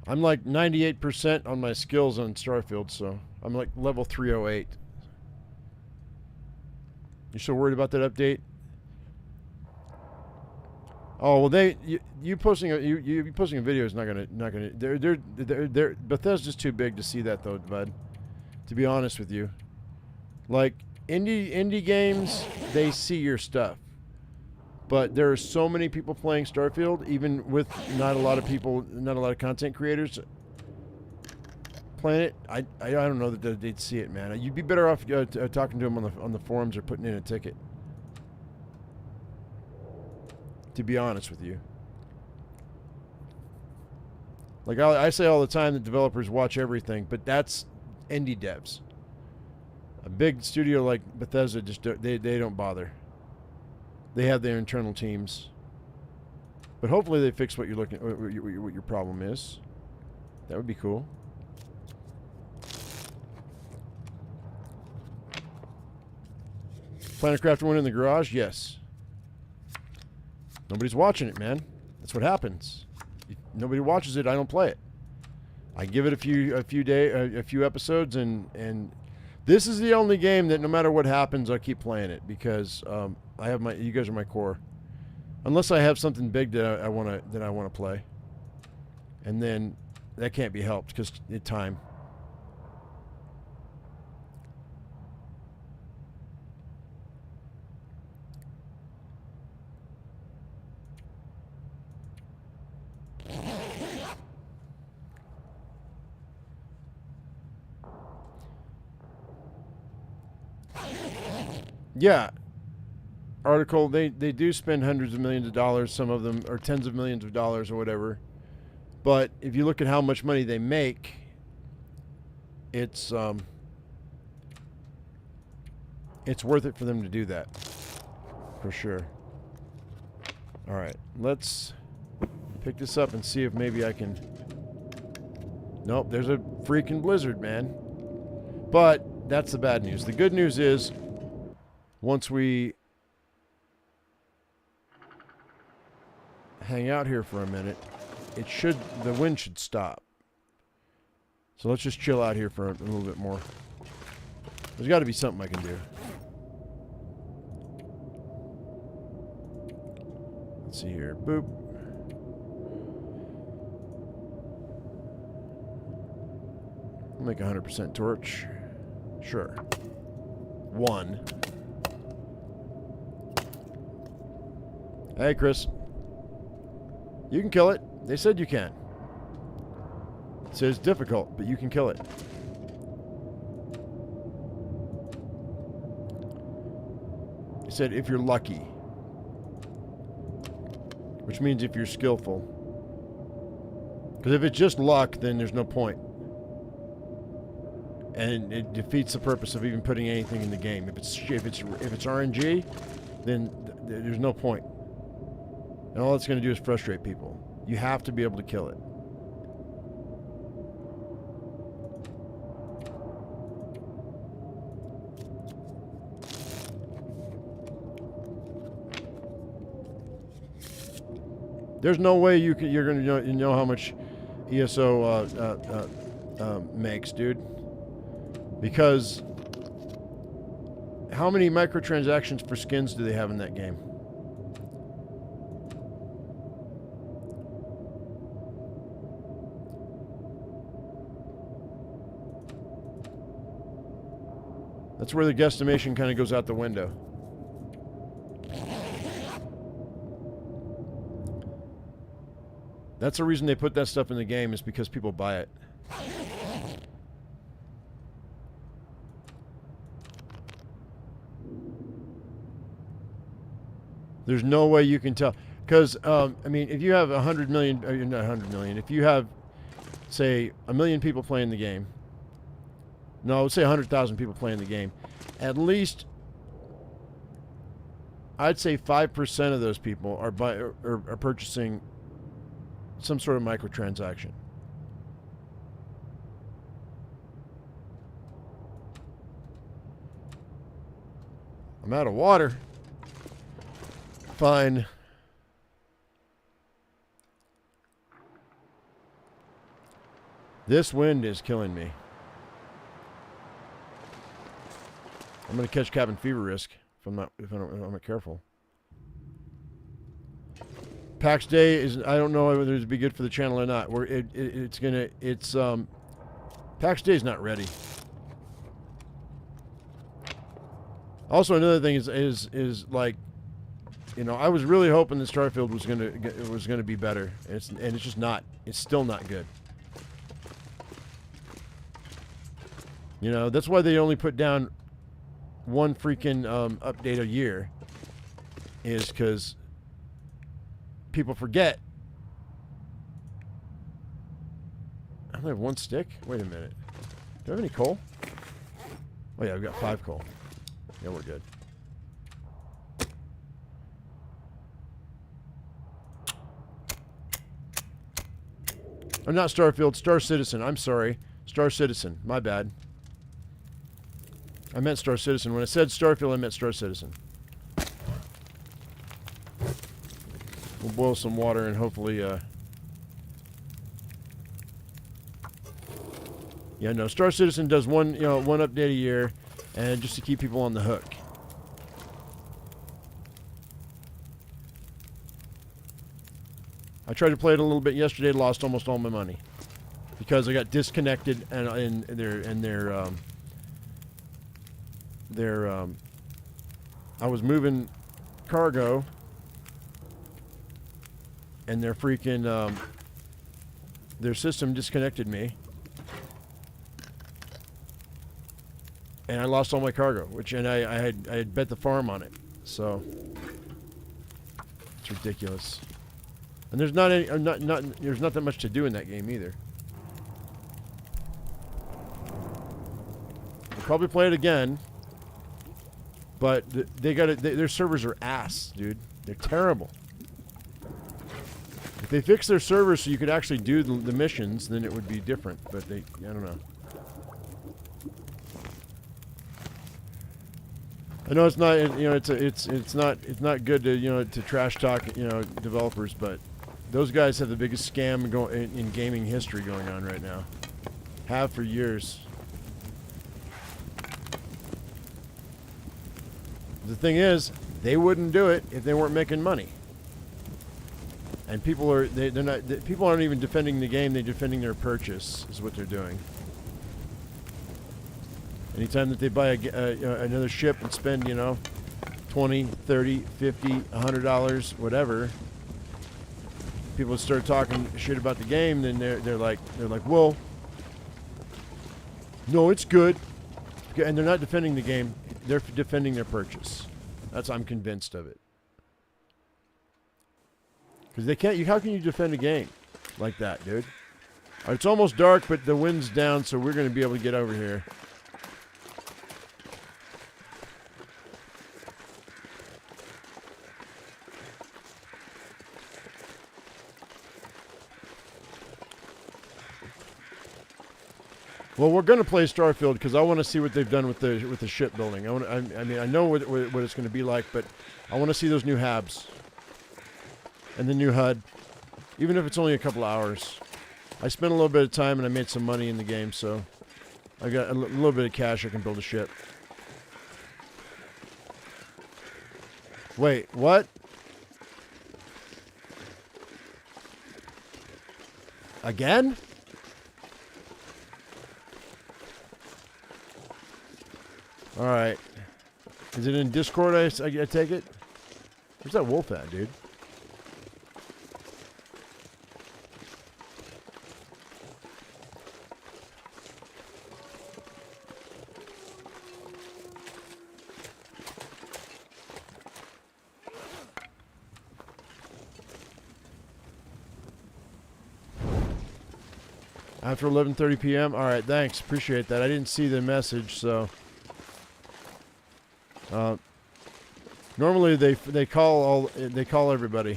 I'm like 98% on my skills on Starfield, so I'm like level 308. You still worried about that update? Oh well, you posting a video is not gonna. They're Bethesda's too big to see that though, bud. To be honest with you, like indie games, they see your stuff. But there are so many people playing Starfield, even with not a lot of people, not a lot of content creators playing it. I don't know that they'd see it, man. You'd be better off talking to them on the forums or putting in a ticket. To be honest with you, like I say all the time, that developers watch everything, but that's indie devs. A big studio like Bethesda just they don't bother. They have their internal teams. But hopefully they fix what you're looking what your problem is. That would be cool. Plan to craft one in the garage? Yes. Nobody's watching it, man. That's what happens. If nobody watches it, I don't play it. I give it a few episodes, and this is the only game that no matter what happens, I keep playing it because I have you guys are my core. Unless I have something big that I wanna play, and then that can't be helped because it's time. Yeah. Article, they do spend hundreds of millions of dollars, some of them, or tens of millions of dollars or whatever. But if you look at how much money they make, it's worth it for them to do that. For sure. Alright, let's pick this up and see if maybe I can... Nope, there's a freaking blizzard, man. But that's the bad news. The good news is, once we hang out here for a minute, the wind should stop. So let's just chill out here for a little bit more. There's got to be something I can do. Let's see here. Boop. I'll make 100% torch. Sure. 1. Hey, Chris. You can kill it. They said you can. It says difficult, but you can kill it. It said if you're lucky. Which means if you're skillful. Because if it's just luck, then there's no point. And it defeats the purpose of even putting anything in the game. If it's RNG, then there's no point. And all it's going to do is frustrate people. You have to be able to kill it. There's no way you're going to know how much ESO makes, dude. Because how many microtransactions for skins do they have in that game? That's where the guesstimation kind of goes out the window. That's the reason they put that stuff in the game, is because people buy it. There's no way you can tell. Because, I mean, if you have 100 million, not 100 million, if you have, say, 1 million people playing the game, no, let's say 100,000 people playing the game, at least, I'd say 5% of those people are purchasing some sort of microtransaction. I'm out of water. Fine. This wind is killing me. I'm going to catch cabin fever risk if I'm not careful. PAX Day is, I don't know whether it'd be good for the channel or not. PAX Day is not ready. Also, another thing is like, you know, I was really hoping that Starfield was gonna be better, and it's just not. It's still not good. You know, that's why they only put down one freaking update a year, is because people forget. I only have one stick? Wait a minute. Do I have any coal? Oh yeah, we got 5 coal. Yeah, we're good. I'm not Starfield, Star Citizen. I'm sorry. Star Citizen. My bad. I meant Star Citizen. When I said Starfield, I meant Star Citizen. We'll boil some water and hopefully, yeah, no, Star Citizen does one update a year, and just to keep people on the hook. I tried to play it a little bit yesterday, lost almost all my money because I got disconnected and I was moving cargo and their freaking their system disconnected me and I lost all my cargo, and I had bet the farm on it, so it's ridiculous. And there's there's not that much to do in that game either. I'll probably play it again, but their servers are ass, dude. They're terrible. If they fix their servers so you could actually do the missions, then it would be different. But I don't know. I know it's not, it's not good to to trash talk developers, but those guys have the biggest scam in gaming history going on right now. Have for years. The thing is, they wouldn't do it if they weren't making money. And people people aren't even defending the game; they're defending their purchase. Is what they're doing. Anytime that they buy another ship and spend, $20, $30, $50, $100, whatever, people start talking shit about the game, then they're like, well, no, it's good, and they're not defending the game; they're defending their purchase. I'm convinced of it. Because they can't. How can you defend a game like that, dude? It's almost dark, but the wind's down, so we're going to be able to get over here. Well, we're going to play Starfield because I want to see what they've done with the shipbuilding. I know what it's going to be like, but I want to see those new HABs and the new HUD, even if it's only a couple hours. I spent a little bit of time and I made some money in the game, so I got a little bit of cash. I can build a ship. Wait, what? Again? All right. Is it in Discord? I take it. Where's that wolf at, dude? After 11:30 p.m. All right, thanks. Appreciate that. I didn't see the message, so. Normally they call everybody.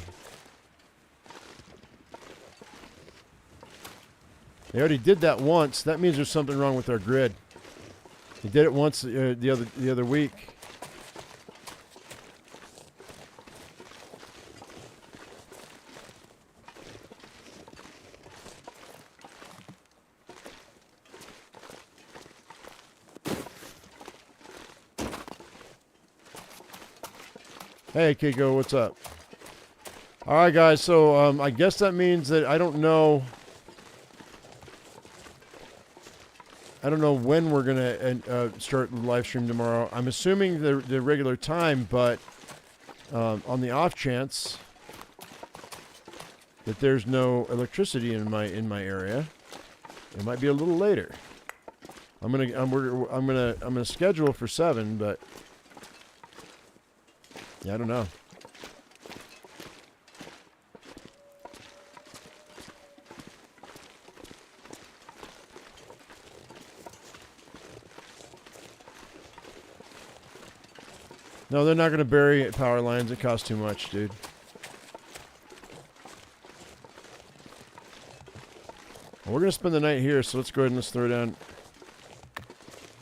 They already did that once. That means there's something wrong with our grid. They did it once the other week. Hey, Kiko, what's up? All right, guys, so I guess that means that I don't know when we're going to start the live stream tomorrow. I'm assuming the regular time, but on the off chance that there's no electricity in my area, it might be a little later. I'm gonna schedule for 7, but yeah, I don't know. No, they're not going to bury power lines. It costs too much, dude. Well, we're going to spend the night here, so let's go ahead and let's throw down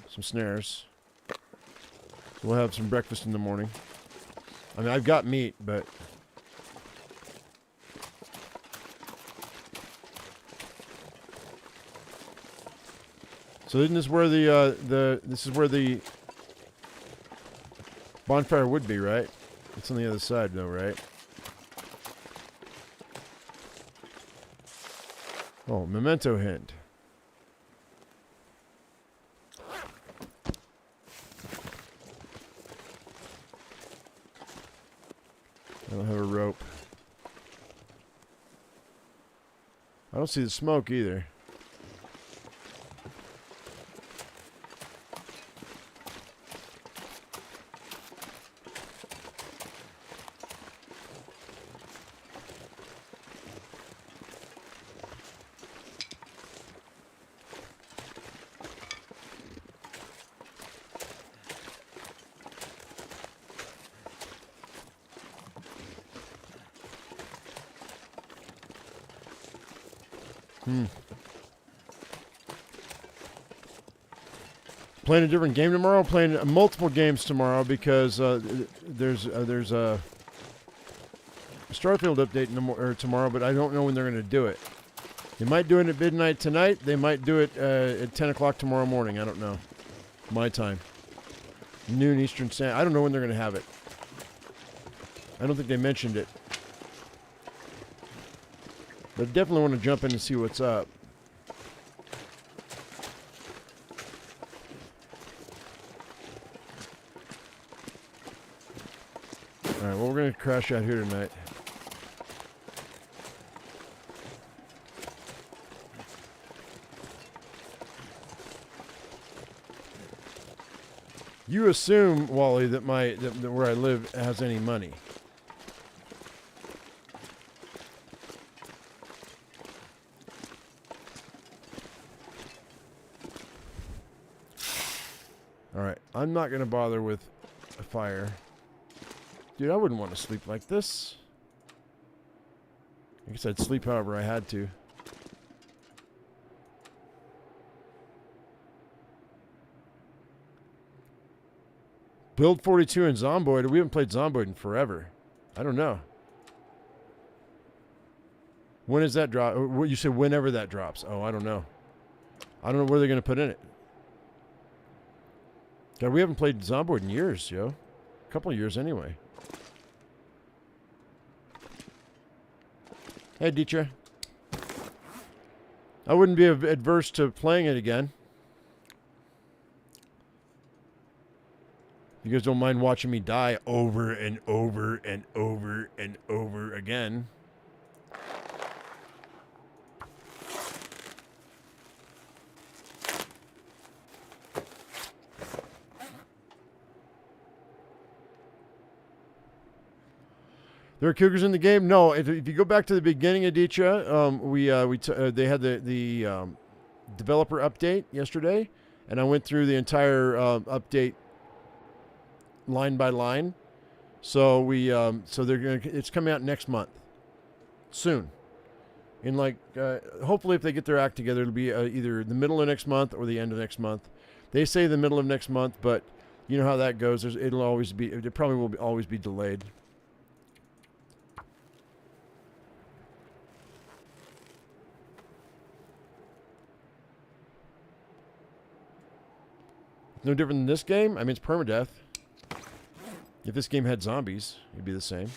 some snares. We'll have some breakfast in the morning. I mean, I've got meat, but... So isn't this where this is where the bonfire would be, right? It's on the other side, though, right? Oh, memento hint. I don't have a rope. I don't see the smoke either. Playing a different game tomorrow. Playing multiple games tomorrow because there's a Starfield update tomorrow, but I don't know when they're going to do it. They might do it at midnight tonight. They might do it at 10 o'clock tomorrow morning. I don't know. My time. Noon Eastern Standard. I don't know when they're going to have it. I don't think they mentioned it. But I definitely want to jump in and see what's up. Alright, well, we're going to crash out here tonight. You assume, Wally, that that where I live has any money. Alright, I'm not going to bother with a fire. Dude, I wouldn't want to sleep like this. I guess I'd sleep however I had to. Build 42 and Zomboid. We haven't played Zomboid in forever. I don't know. When is that drop? You said whenever that drops. Oh, I don't know. I don't know where they're going to put in it. God, we haven't played Zomboid in years, yo. A couple of years anyway. Hey, Dietra. I wouldn't be adverse to playing it again. You guys don't mind watching me die over and over and over and over again. There are Cougars in the game? No. If you go back to the beginning of Aditya, they had the developer update yesterday, and I went through the entire update line by line. So it's coming out next month, soon. In hopefully, if they get their act together, it'll be either the middle of next month or the end of next month. They say the middle of next month, but you know how that goes. It probably will always be delayed. No different than this game. I mean, it's permadeath. If this game had zombies, it'd be the same.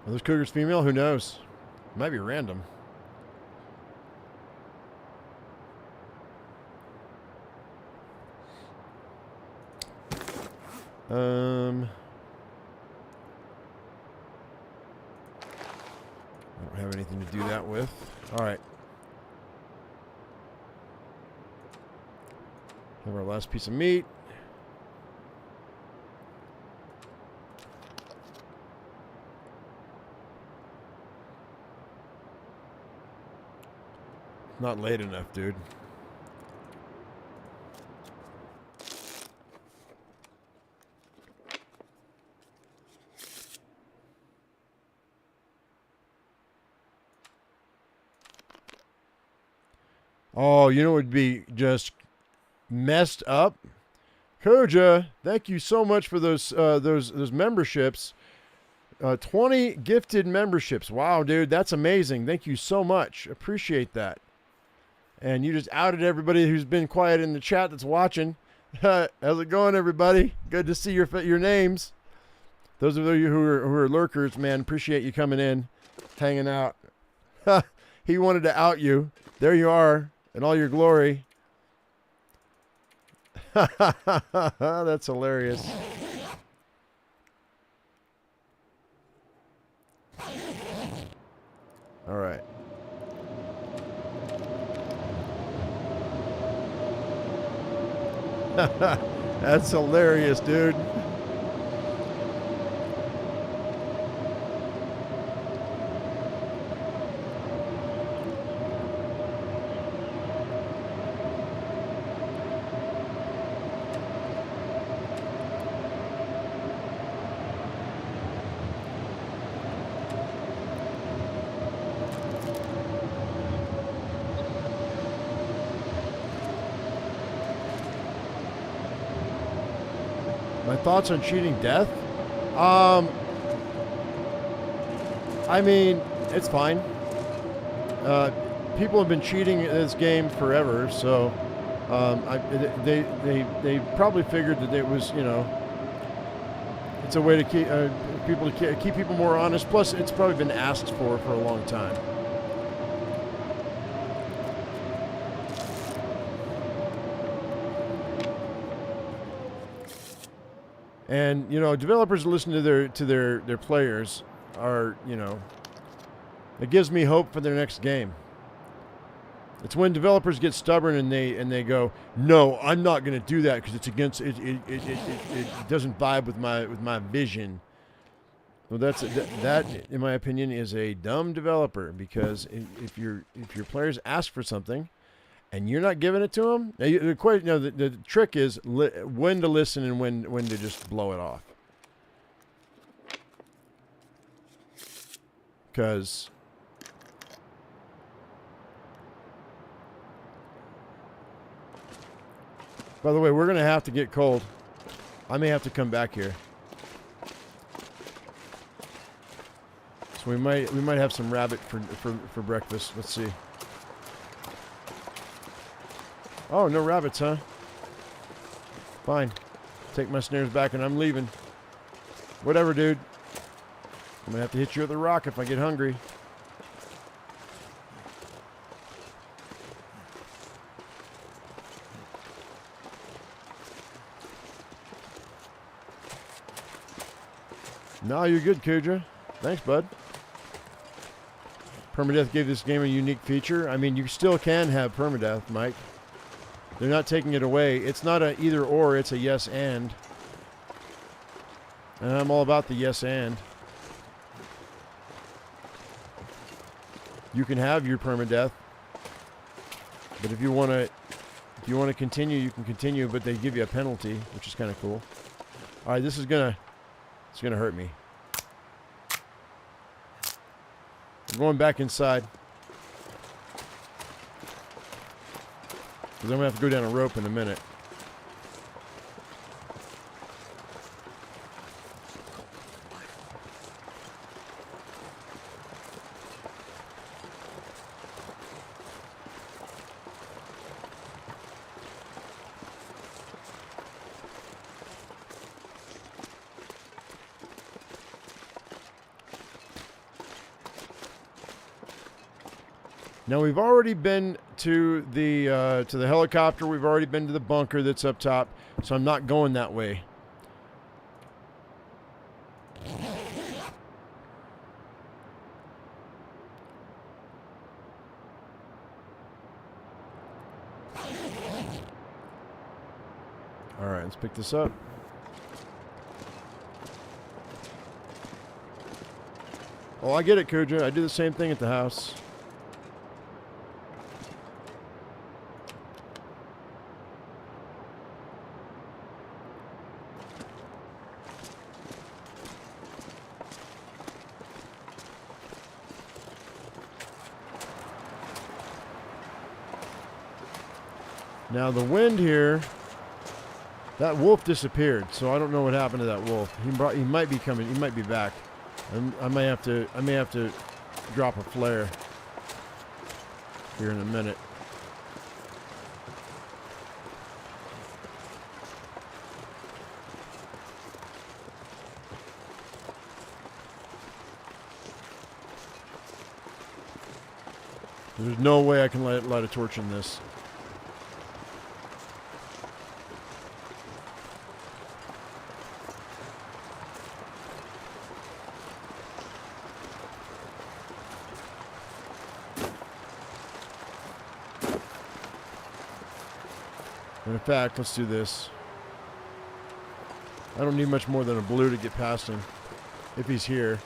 Are those Cougars female? Who knows? Might be random. I don't have anything to do that with. All right. Have our last piece of meat. Not late enough, dude. Oh, you know what would be just messed up? Koja, thank you so much for those memberships. 20 gifted memberships. Wow, dude, that's amazing. Thank you so much. Appreciate that. And you just outed everybody who's been quiet in the chat that's watching. How's it going, everybody? Good to see your names. Those of you who are lurkers, man, appreciate you coming in, hanging out. He wanted to out you. There you are in all your glory. That's hilarious. All right. That's hilarious, dude. My thoughts on cheating death? I mean, it's fine. People have been cheating this game forever, so they probably figured that it was, you know, it's a way to keep keep people more honest. Plus, it's probably been asked for a long time. And you know, developers listen to their players are, you know, it gives me hope for their next game. It's when developers get stubborn and they go, no, I'm not going to do that because it's against it doesn't vibe with my vision. Well, that in my opinion is a dumb developer, because if your players ask for something and you're not giving it to them, the trick is when to listen and when to just blow it off. Because by the way, we're gonna have to get cold. I may have to come back here. So we might have some rabbit for breakfast. Let's see. Oh, no rabbits, huh? Fine. Take my snares back and I'm leaving. Whatever, dude. I'm gonna have to hit you with a rock if I get hungry. No, you're good, Cougar. Thanks, bud. Permadeath gave this game a unique feature. I mean, you still can have permadeath, Mike. They're not taking it away. It's not a either or, it's a yes and. And I'm all about the yes and. You can have your permadeath, but if you want to continue, you can continue, but they give you a penalty, which is kind of cool. All right, it's gonna hurt me. I'm going back inside. Because I'm going to have to go down a rope in a minute. Now we've already been to the helicopter. We've already been to the bunker that's up top, so I'm not going that way. All right, let's pick this up. Oh, I get it, Cougar. I do the same thing at the house. Now the wind here, that wolf disappeared, so I don't know what happened to that wolf. He might be coming. He might be back. And I may have to drop a flare here in a minute. There's no way I can light a torch in this. And in fact, let's do this. I don't need much more than a blue to get past him, if he's here.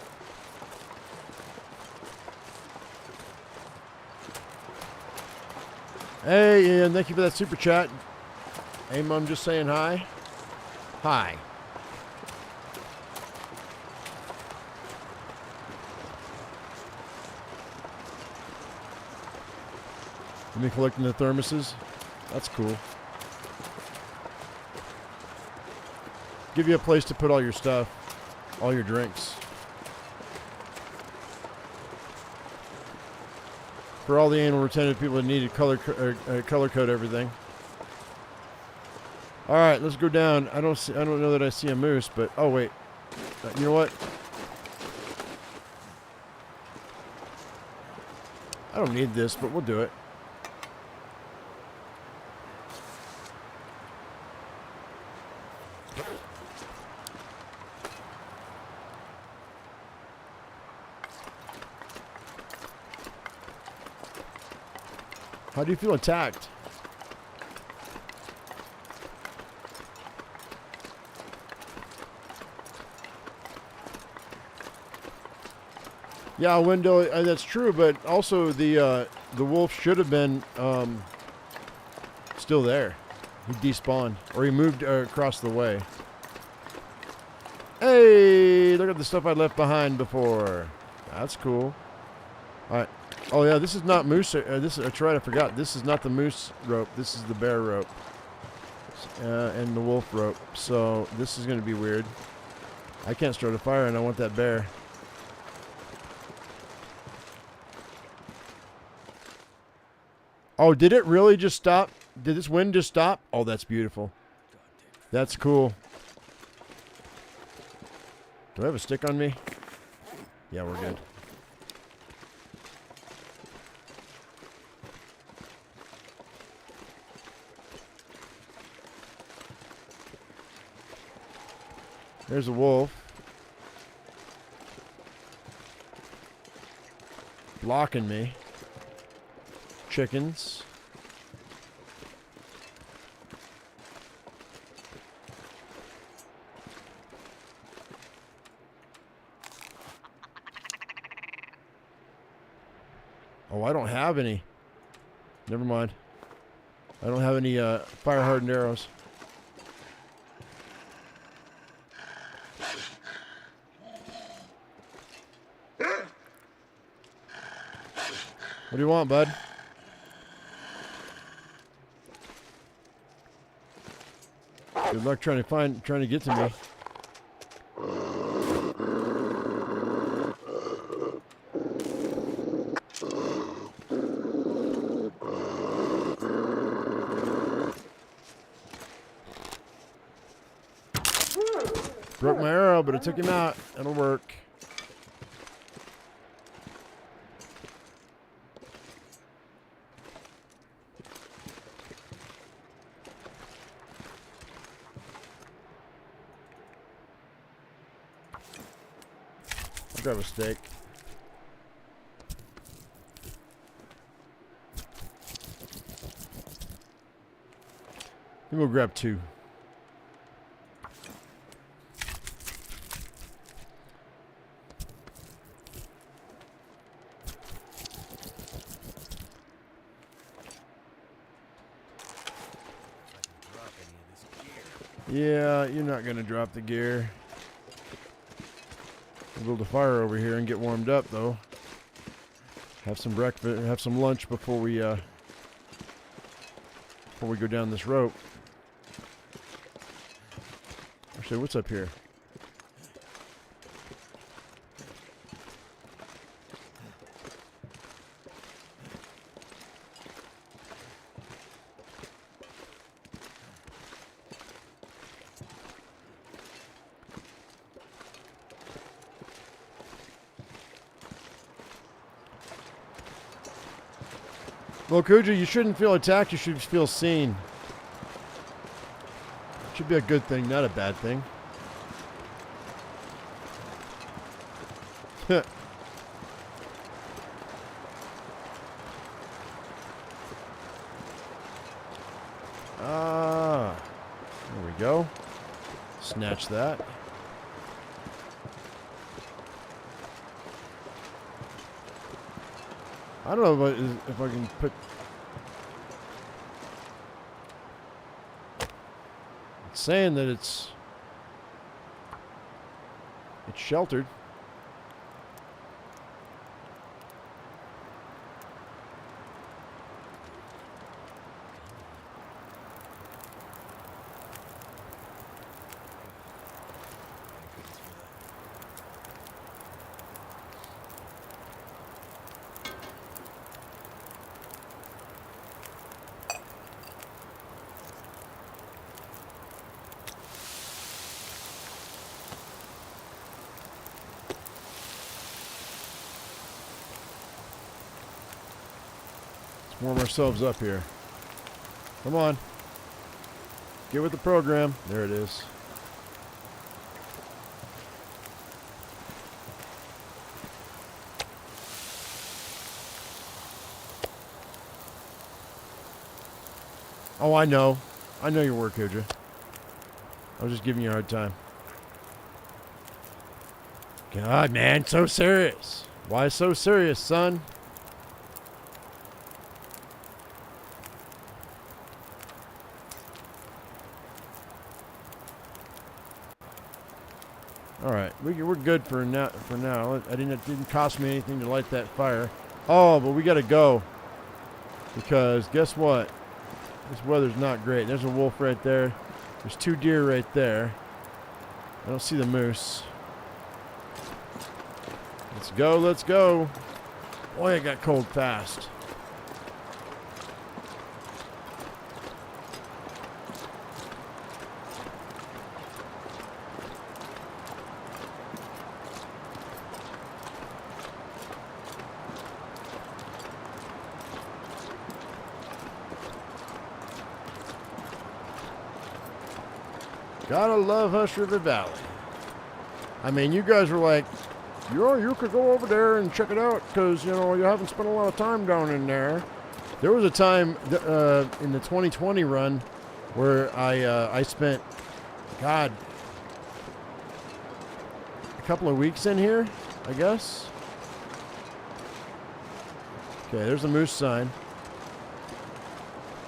Hey, Ian, thank you for that super chat. Hey, Mom, just saying hi. Hi. Let me collecting the thermoses. That's cool. Give you a place to put all your stuff, all your drinks. For all the anal retentive people that need to color code everything. All right, let's go down. I don't know that I see a moose, but oh wait, you know what? I don't need this, but we'll do it. How do you feel attacked? Yeah, window. That's true, but also the wolf should have been still there. He despawned, or he moved across the way. Hey, look at the stuff I left behind before. That's cool. All right. Oh yeah, this is not moose. That's right. I forgot. This is not the moose rope. This is the bear rope, and the wolf rope. So this is going to be weird. I can't start a fire, and I want that bear. Oh, did it really just stop? Did this wind just stop? Oh, that's beautiful. That's cool. Do I have a stick on me? Yeah, we're good. There's a wolf. Blocking me. Chickens. Oh, I don't have any. Never mind. I don't have any fire-hardened arrows. What do you want, bud? Good luck trying to get to me. Broke my arrow, but it took him out. It'll work. I'll grab a steak. Then we'll grab two. Yeah, you're not going to drop the gear. We'll build a fire over here and get warmed up, though. Have some breakfast, have some lunch before we go down this rope. Actually, what's up here? Well, Cougar, you shouldn't feel attacked. You should feel seen. Should be a good thing, not a bad thing. Ah, there we go. Snatch that. I don't know if I can put... It's saying that it's sheltered. Warm ourselves up here. Come on. Get with the program. There it is. Oh, I know. I know your work, Cougar. I was just giving you a hard time. God, man, so serious. Why so serious, son? All right, we're good for now. It didn't cost me anything to light that fire. Oh, but we gotta go because guess what? This weather's not great. There's a wolf right there. There's 2 deer right there. I don't see the moose. Let's go. Let's go. Boy, it got cold fast. Gotta love Hush River Valley. I mean, you guys were like, you could go over there and check it out because, you know, you haven't spent a lot of time down in there. There was a time in the 2020 run where I spent, God, a couple of weeks in here, I guess. Okay, there's a moose sign.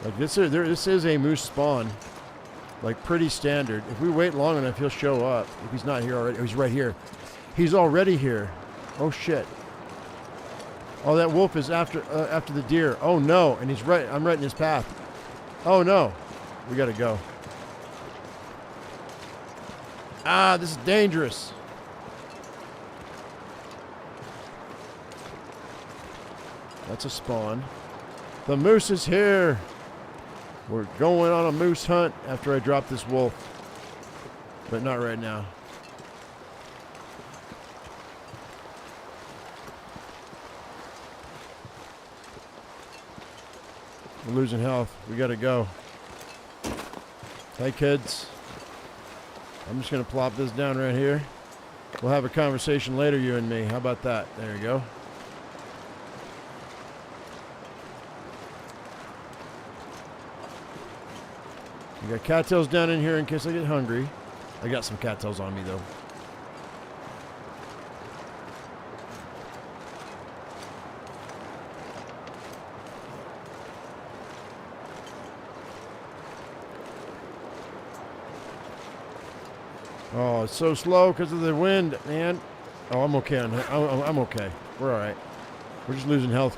Like this is a moose spawn. Like pretty standard. If we wait long enough, he'll show up. If he's not here already, oh, he's right here. He's already here. Oh shit. Oh, that wolf is after the deer. Oh no, and he's right. I'm right in his path. Oh no, we gotta go. Ah, this is dangerous. That's a spawn. The moose is here. We're going on a moose hunt after I drop this wolf. But not right now. We're losing health. We gotta go. Hey kids. I'm just gonna plop this down right here. We'll have a conversation later, you and me. How about that? There you go. We got cattails down in here in case I get hungry. I got some cattails on me though. Oh, it's so slow because of the wind, man. Oh, I'm okay. I'm okay. We're all right. We're just losing health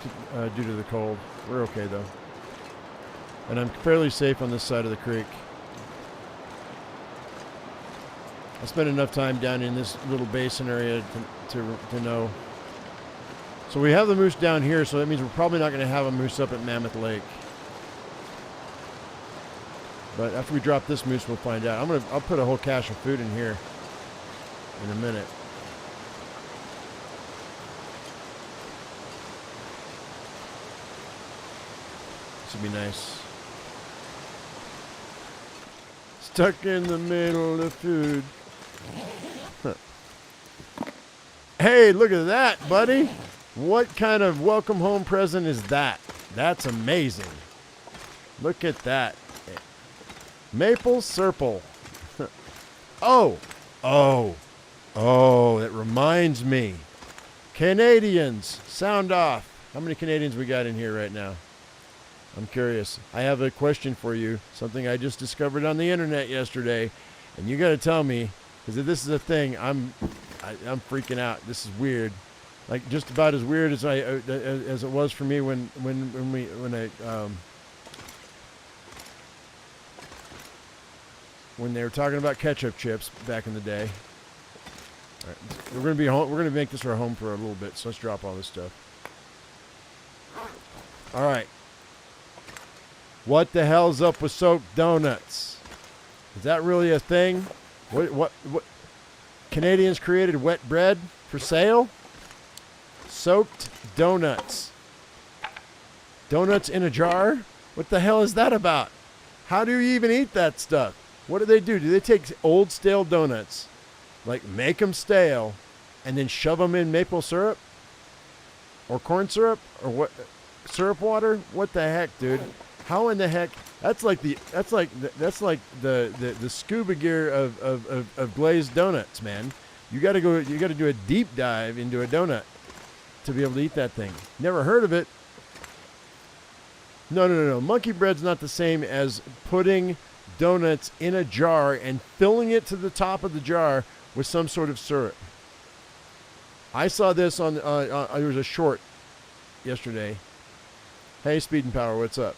due to the cold. We're okay, though. And I'm fairly safe on this side of the creek. I spent enough time down in this little basin area to know. So we have the moose down here, so that means we're probably not going to have a moose up at Mammoth Lake. But after we drop this moose, we'll find out. I'll put a whole cache of food in here in a minute. This would be nice. Stuck in the middle of food. Hey, look at that, buddy. What kind of welcome home present is that? That's amazing. Look at that. Maple Serple. Oh, that reminds me. Canadians, sound off. How many Canadians we got in here right now? I'm curious. I have a question for you. Something I just discovered on the internet yesterday, and you got to tell me, because if this is a thing, I'm freaking out. This is weird, like just about as weird as as it was for me when they were talking about ketchup chips back in the day. All right, we're gonna be home. We're gonna make this our home for a little bit. So let's drop all this stuff. All right. What the hell's up with soaked donuts? Is that really a thing? What? Canadians created wet bread for sale? Soaked donuts. Donuts in a jar? What the hell is that about? How do you even eat that stuff? What do? Do they take old stale donuts, like make them stale, and then shove them in maple syrup? Or corn syrup? Or what? Syrup water? What the heck, dude? How in the heck? That's like the scuba gear of glazed donuts, man. You got to do a deep dive into a donut to be able to eat that thing. Never heard of it. No. Monkey bread's not the same as putting donuts in a jar and filling it to the top of the jar with some sort of syrup. I saw this on there was a short yesterday. Hey, Speed and Power, what's up?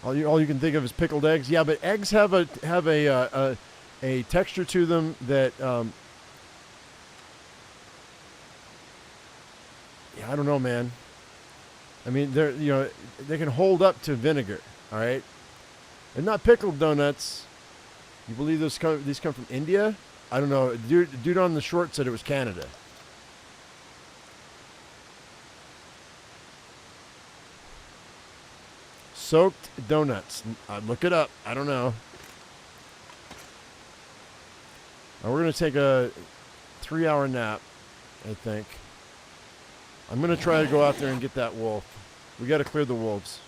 All you can think of is pickled eggs. Yeah, but eggs have a texture to them that I don't know, man. I mean, they can hold up to vinegar. All right, they're not pickled donuts. You believe these come from India? I don't know. Dude on the short said it was Canada. Soaked donuts. Look it up. I don't know. We're going to take a 3-hour nap, I think. I'm going to try to go out there and get that wolf. We got to clear the wolves.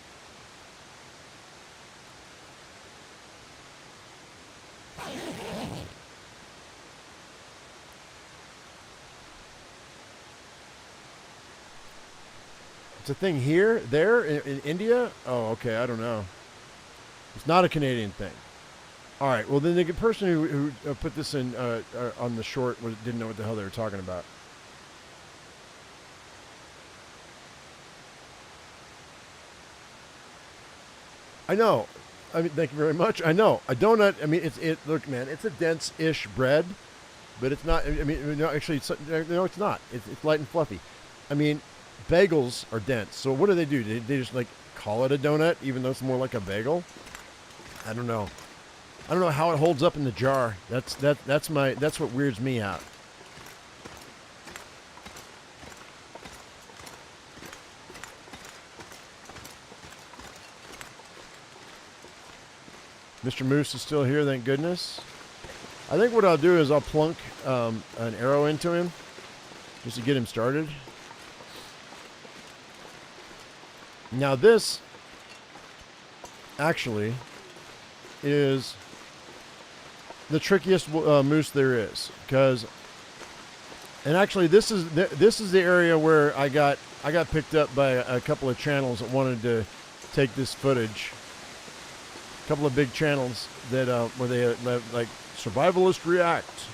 It's a thing here, there, in India? Oh, okay, I don't know. It's not a Canadian thing. All right, well, then the person who put this in on the short didn't know what the hell they were talking about. I know. I mean, thank you very much. I know. A donut, I mean, look, man, it's a dense-ish bread, but it's not, I mean, no, actually, no, it's not. It's light and fluffy. I mean, bagels are dense. So what do? They just like call it a donut, even though it's more like a bagel? I don't know. I don't know how it holds up in the jar. That's what weirds me out. Mr. Moose is still here, thank goodness. I think what I'll do is I'll plunk an arrow into him just to get him started. Now this actually is the trickiest moose there is, because, and actually this is the area where I got picked up by a couple of channels that wanted to take this footage. A couple of big channels that where they like survivalist react,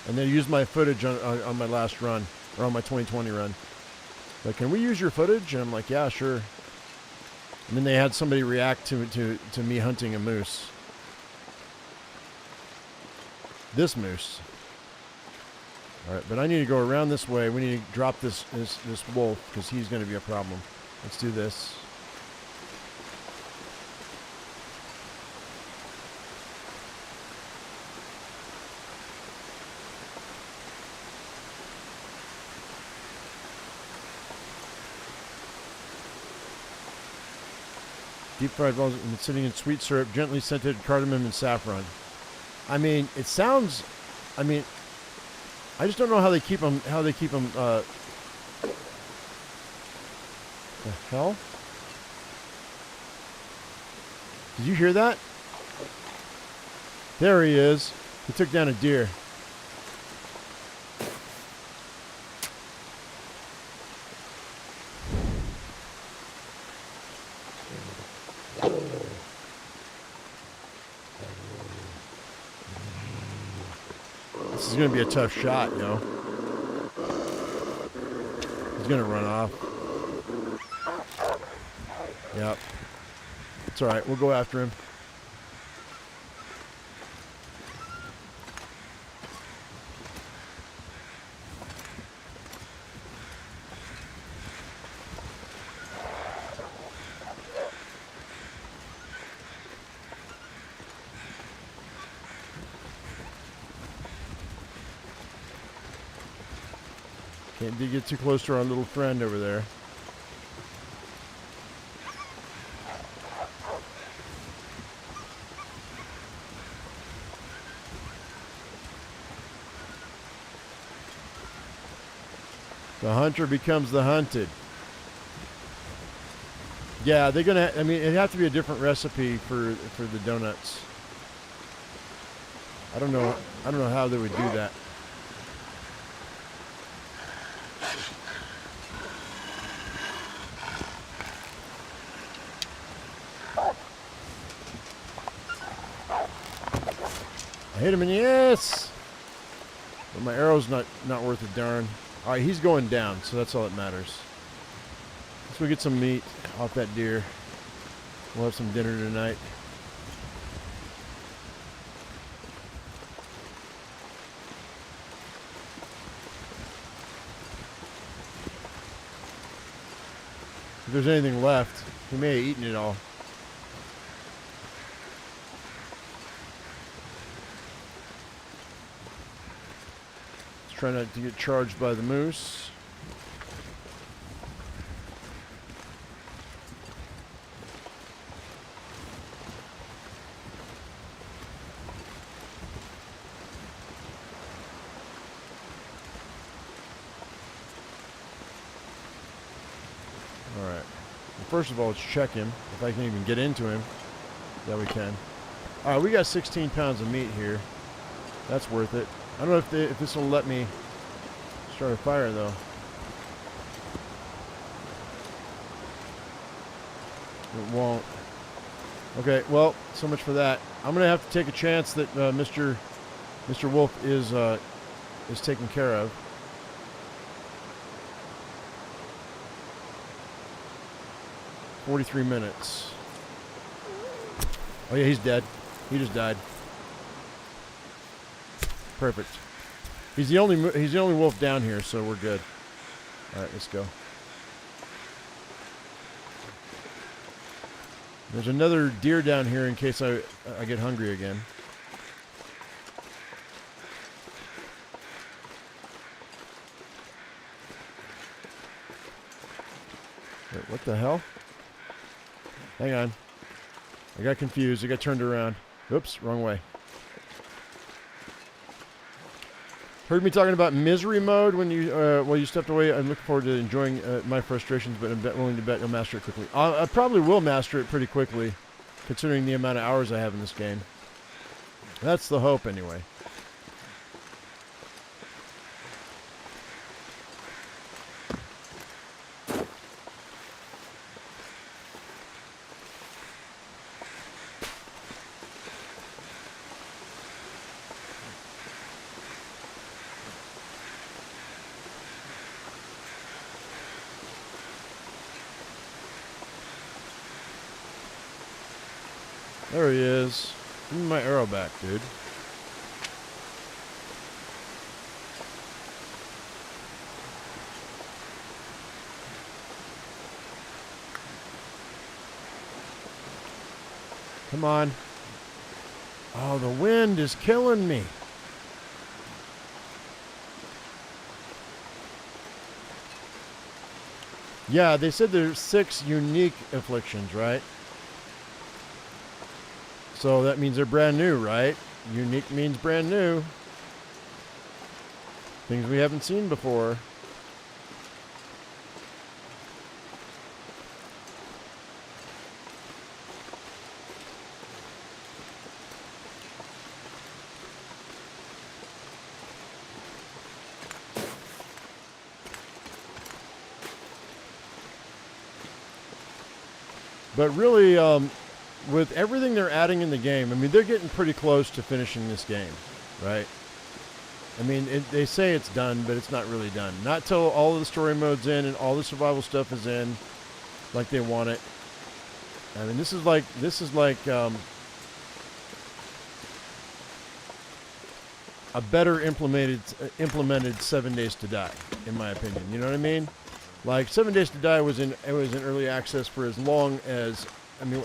and they used my footage on my last run, or on my 2020 run. Like, can we use your footage? And I'm like, yeah, sure. And then they had somebody react to me hunting a moose. This moose. All right, but I need to go around this way. We need to drop this wolf, because he's going to be a problem. Let's do this. Deep fried balls sitting in sweet syrup, gently scented cardamom and saffron. I mean, it sounds. I mean, I just don't know how they keep them. The hell? Did you hear that? There he is. He took down a deer. This is going to be a tough shot, you know. He's going to run off. Yep. It's all right. We'll go after him. Can't get too close to our little friend over there. The hunter becomes the hunted. Yeah, they're gonna. I mean, it'd have to be a different recipe for the donuts. I don't know how they would do that. I hit him in the ass, but my arrow's not worth a darn. All right, he's going down, so that's all that matters. Let's go get some meat off that deer. We'll have some dinner tonight. If there's anything left, he may have eaten it all. Try not to get charged by the moose. All right. Well, first of all, let's check him. If I can even get into him. Yeah, we can. All right, we got 16 pounds of meat here. That's worth it. I don't know if this will let me start a fire, though. It won't. Okay, well, so much for that. I'm gonna have to take a chance that Mr. Wolf is taken care of. "43 minutes. Oh yeah, he's dead. He just died. Perfect. He's the only wolf down here, so we're good. All right, let's go. There's another deer down here in case I get hungry again. Wait, what the hell? Hang on. I got confused. I got turned around. Oops, wrong way. Heard me talking about misery mode when you stepped away. I'm looking forward to enjoying my frustrations, but I'm willing to bet you'll master it quickly. I probably will master it pretty quickly. considering the amount of hours I have in this game. That's the hope, anyway. There he is. Give me my arrow back, dude. Come on. Oh, the wind is killing me. Yeah, they said there's 6 unique afflictions, right? So that means they're brand new, right? Unique means brand new. Things we haven't seen before. But really, with everything they're adding in the game, I mean, they're getting pretty close to finishing this game, right? I mean, they say it's done, but it's not really done. Not till all of the story mode's in and all the survival stuff is in, like they want it. I mean, this is like a better implemented 7 Days to Die, in my opinion. You know what I mean? Like 7 Days to Die was in early access for as long as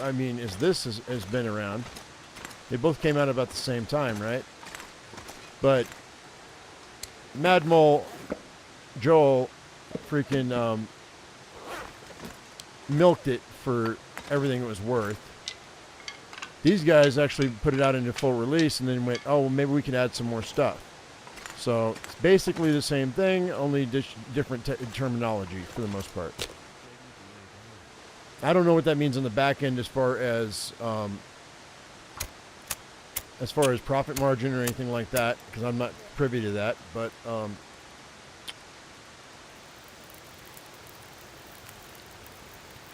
I mean as this has been around. They both came out about the same time, right? But Mad Mole Joel freaking milked it for everything it was worth. These guys actually put it out into full release and then went, oh, well, maybe we can add some more stuff. So it's basically the same thing, only different terminology for the most part. I don't know what that means on the back end as far as profit margin or anything like that, because I'm not privy to that. But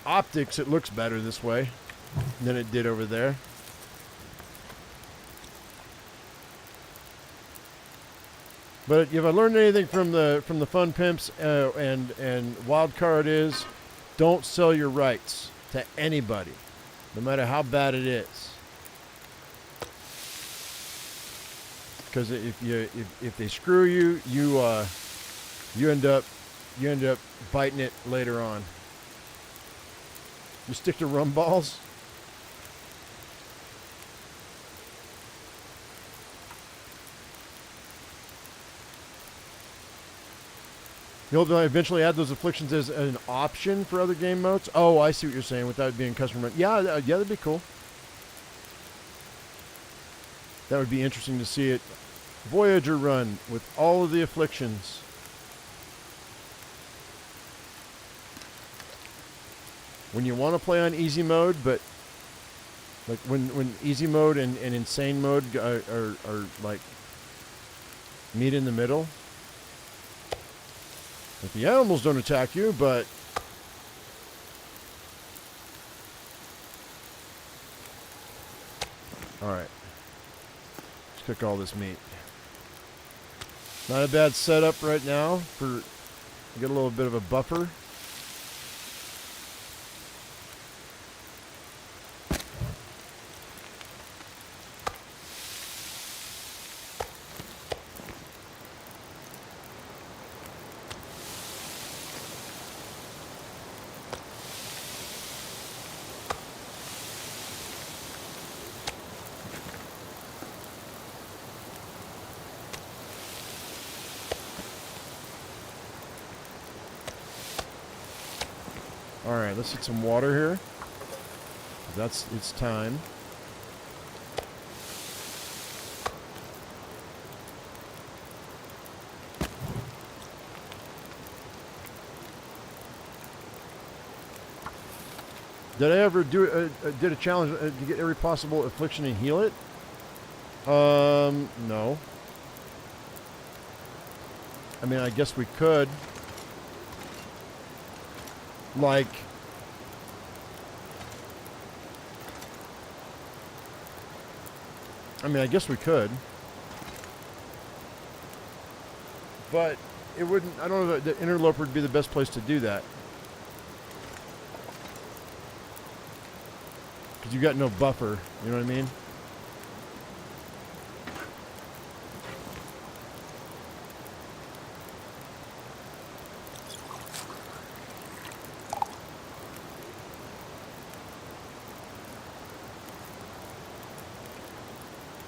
optics, it looks better this way than it did over there. But if I learned anything from the fun pimps and wildcard is, don't sell your rights to anybody, no matter how bad it is. Because if they screw you, you end up biting it later on. You stick to rum balls. You'll eventually add those afflictions as an option for other game modes. Oh, I see what you're saying. Without being customer, yeah, that'd be cool. That would be interesting to see it. Voyager run with all of the afflictions. When you want to play on easy mode, but like when easy mode and insane mode are like meet in the middle. Like the animals don't attack you, but all right. Let's cook all this meat. Not a bad setup right now for get a little bit of a buffer. All right, let's get some water here. It's time. Did I ever do did a challenge to get every possible affliction and heal it? No. I mean, I guess we could. Like, I mean, I guess we could. But it wouldn't, I don't know that the Interloper would be the best place to do that. Because you've got no buffer, you know what I mean?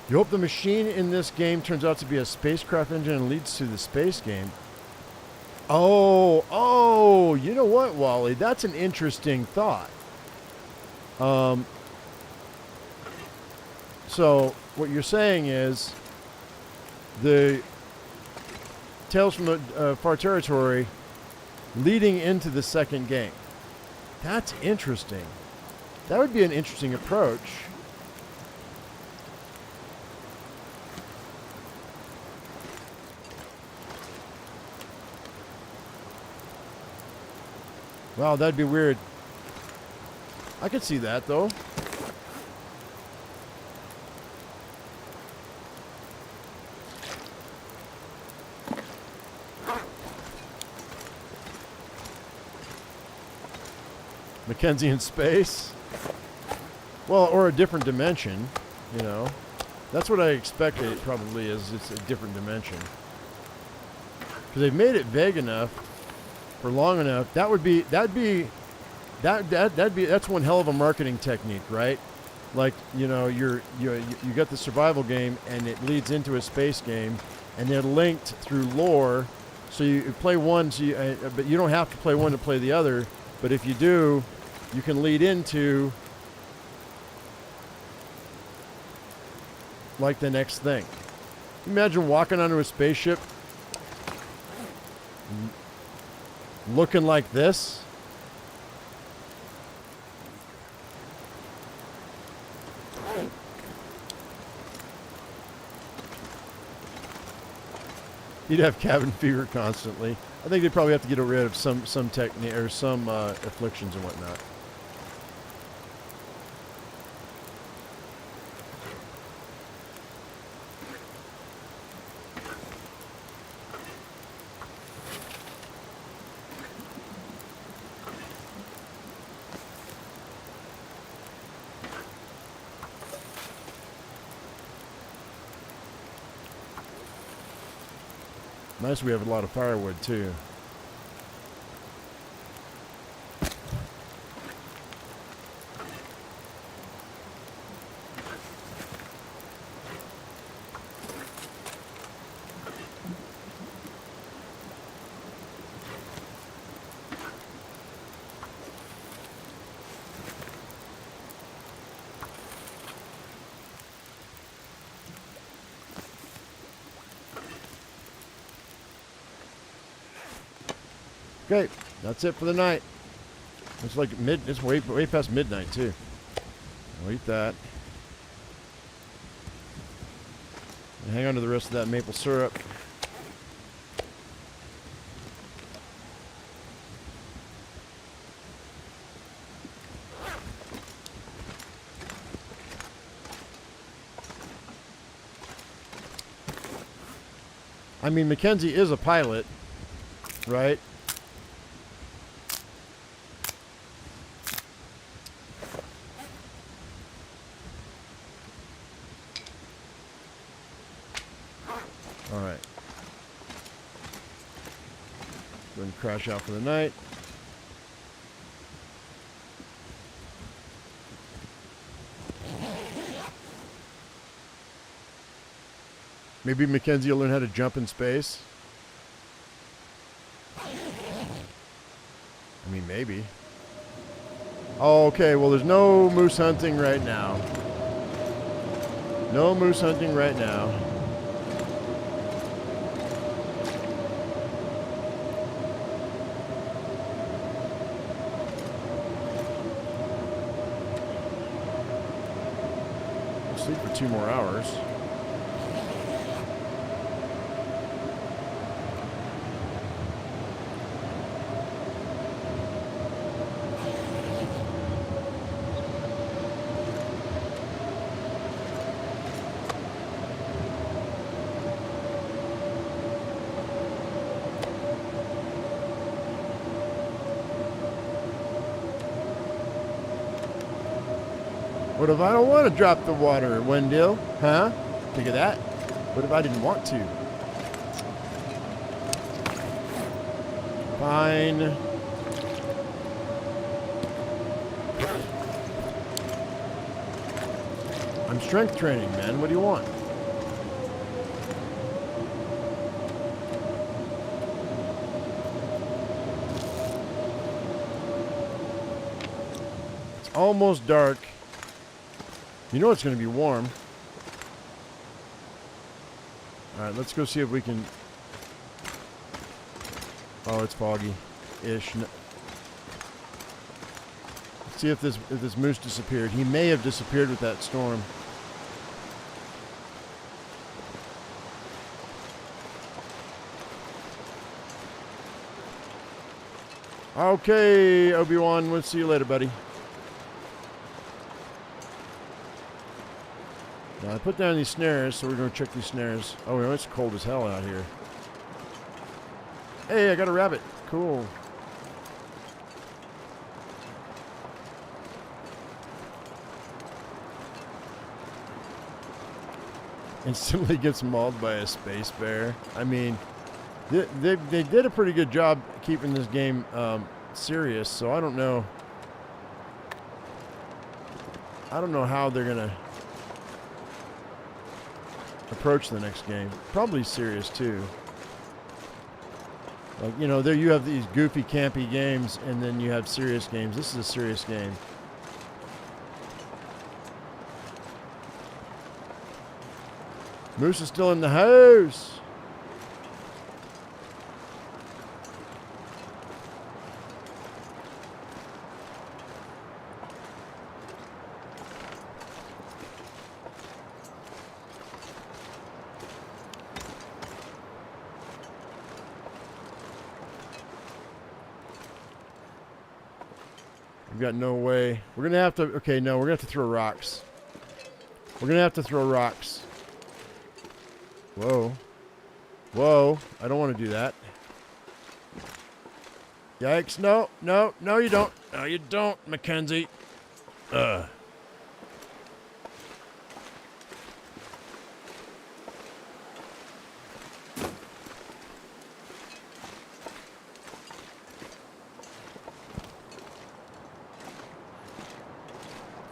You hope the machine in this game turns out to be a spacecraft engine and leads to the space game. Oh, you know what, Wally? That's an interesting thought. So what you're saying is the Tales from the Far Territory leading into the second game. That's interesting. That would be an interesting approach. Wow, that'd be weird. I could see that, though. Mackenzie in space? Well, or a different dimension, you know. That's what I expect it probably is. It's a different dimension. Because they've made it vague enough for long enough. That's one hell of a marketing technique, right? Like, you know, you got the survival game and it leads into a space game, and they're linked through lore. So you play one, but you don't have to play one to play the other. But if you do, you can lead into like the next thing. Imagine walking onto a spaceship looking like this. You'd have cabin fever constantly. I think they'd probably have to get rid of some technique or some afflictions and whatnot. Nice, we have a lot of firewood too. Okay, that's it for the night. It's like it's way past midnight too. I'll eat that. And hang on to the rest of that maple syrup. I mean, Mackenzie is a pilot, right? All right. Go ahead and crash out for the night. Maybe Mackenzie will learn how to jump in space. I mean, maybe. Oh, okay, well, there's no moose hunting right now. No moose hunting right now. sleep for 2 more hours. What if I don't want to drop the water, Wendell? Huh? Think of that. What if I didn't want to? Fine. I'm strength training, man. What do you want? It's almost dark. You know it's going to be warm. Alright, let's go see if we can... Oh, it's foggy-ish. Let's see if this moose disappeared. He may have disappeared with that storm. Okay, Obi-Wan, we'll see you later, buddy. Now, I put down these snares, so we're going to check these snares. Oh, it's cold as hell out here. Hey, I got a rabbit. Cool. Instantly gets mauled by a space bear. I mean, they did a pretty good job keeping this game serious, so I don't know. I don't know how they're going to approach the next game. Probably serious too. Like, you know, there you have these goofy, campy games, and then you have serious games. This is a serious game. Moose is still in the house. We've got no way. We're going to have to... Okay, no, we're going to have to throw rocks. We're going to have to throw rocks. Whoa. Whoa. I don't want to do that. Yikes. No, no, no, you don't. No, you don't, Mackenzie. Ugh.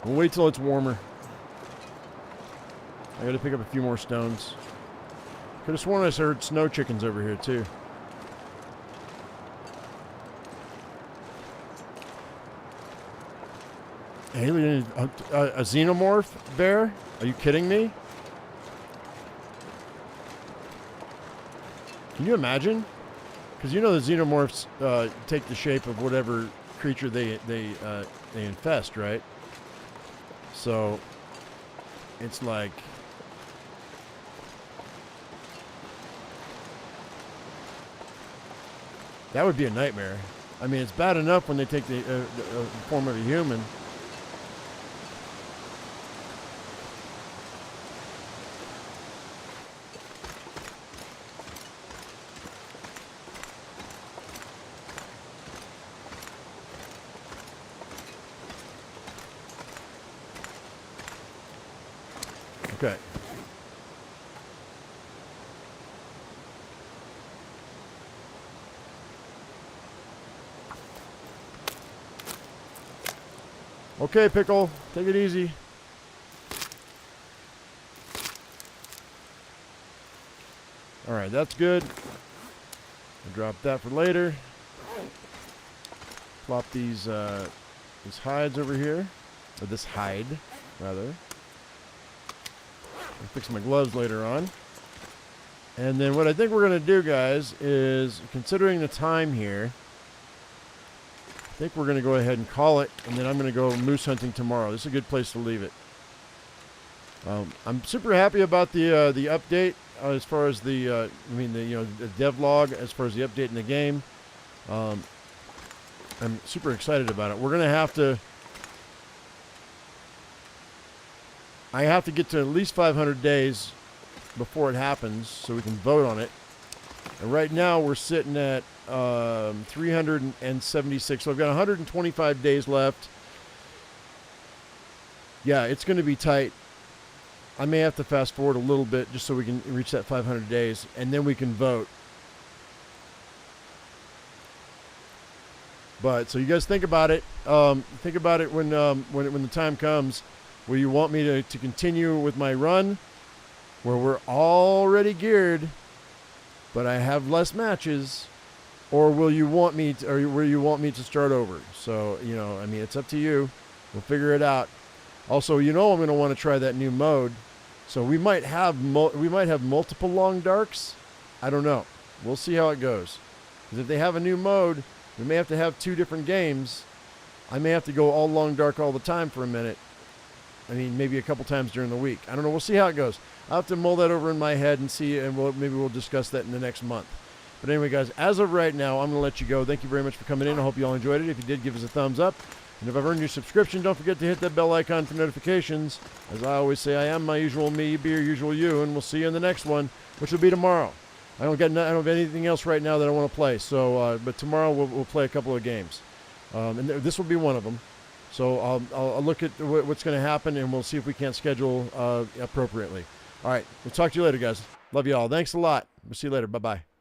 We'll wait till it's warmer. I gotta pick up a few more stones. Could have sworn I heard snow chickens over here too. Alien, a xenomorph bear? Are you kidding me? Can you imagine? Because you know the xenomorphs take the shape of whatever creature they infest, right? So it's like that would be a nightmare. I mean, it's bad enough when they take the form of a human. Okay. Okay, Pickle. Take it easy. All right, that's good. I'll drop that for later. Plop these hides over here. Or this hide, rather. I'll fix my gloves later on. And then what I think we're going to do, guys, is, considering the time here, I think we're going to go ahead and call it, and then I'm going to go moose hunting tomorrow. This is a good place to leave it. I'm super happy about the update as far as the the dev log as far as the update in the game. I'm super excited about it. We're gonna have to. I have to get to at least 500 days before it happens, so we can vote on it. And right now we're sitting at 376. So I've got 125 days left. Yeah, it's going to be tight. I may have to fast forward a little bit just so we can reach that 500 days, and then we can vote. But so you guys think about it. Think about it when the time comes. Will you want me to continue with my run, where we're already geared, but I have less matches, or will you want me to, or will you want me to start over? So I mean, it's up to you. We'll figure it out. Also, I'm going to want to try that new mode. So we might have multiple long darks. I don't know. We'll see how it goes. Because if they have a new mode, we may have to have 2 different games. I may have to go all long dark all the time for a minute. I mean, maybe a couple times during the week. I don't know. We'll see how it goes. I'll have to mull that over in my head and see, and maybe we'll discuss that in the next month. But anyway, guys, as of right now, I'm going to let you go. Thank you very much for coming in. I hope you all enjoyed it. If you did, give us a thumbs up. And if I've earned your subscription, don't forget to hit that bell icon for notifications. As I always say, I am my usual me, you be your usual you, and we'll see you in the next one, which will be tomorrow. I don't have anything else right now that I want to play. So, but tomorrow we'll play a couple of games, and this will be one of them. So I'll look at what's going to happen, and we'll see if we can't schedule appropriately. All right, we'll talk to you later, guys. Love you all. Thanks a lot. We'll see you later. Bye-bye.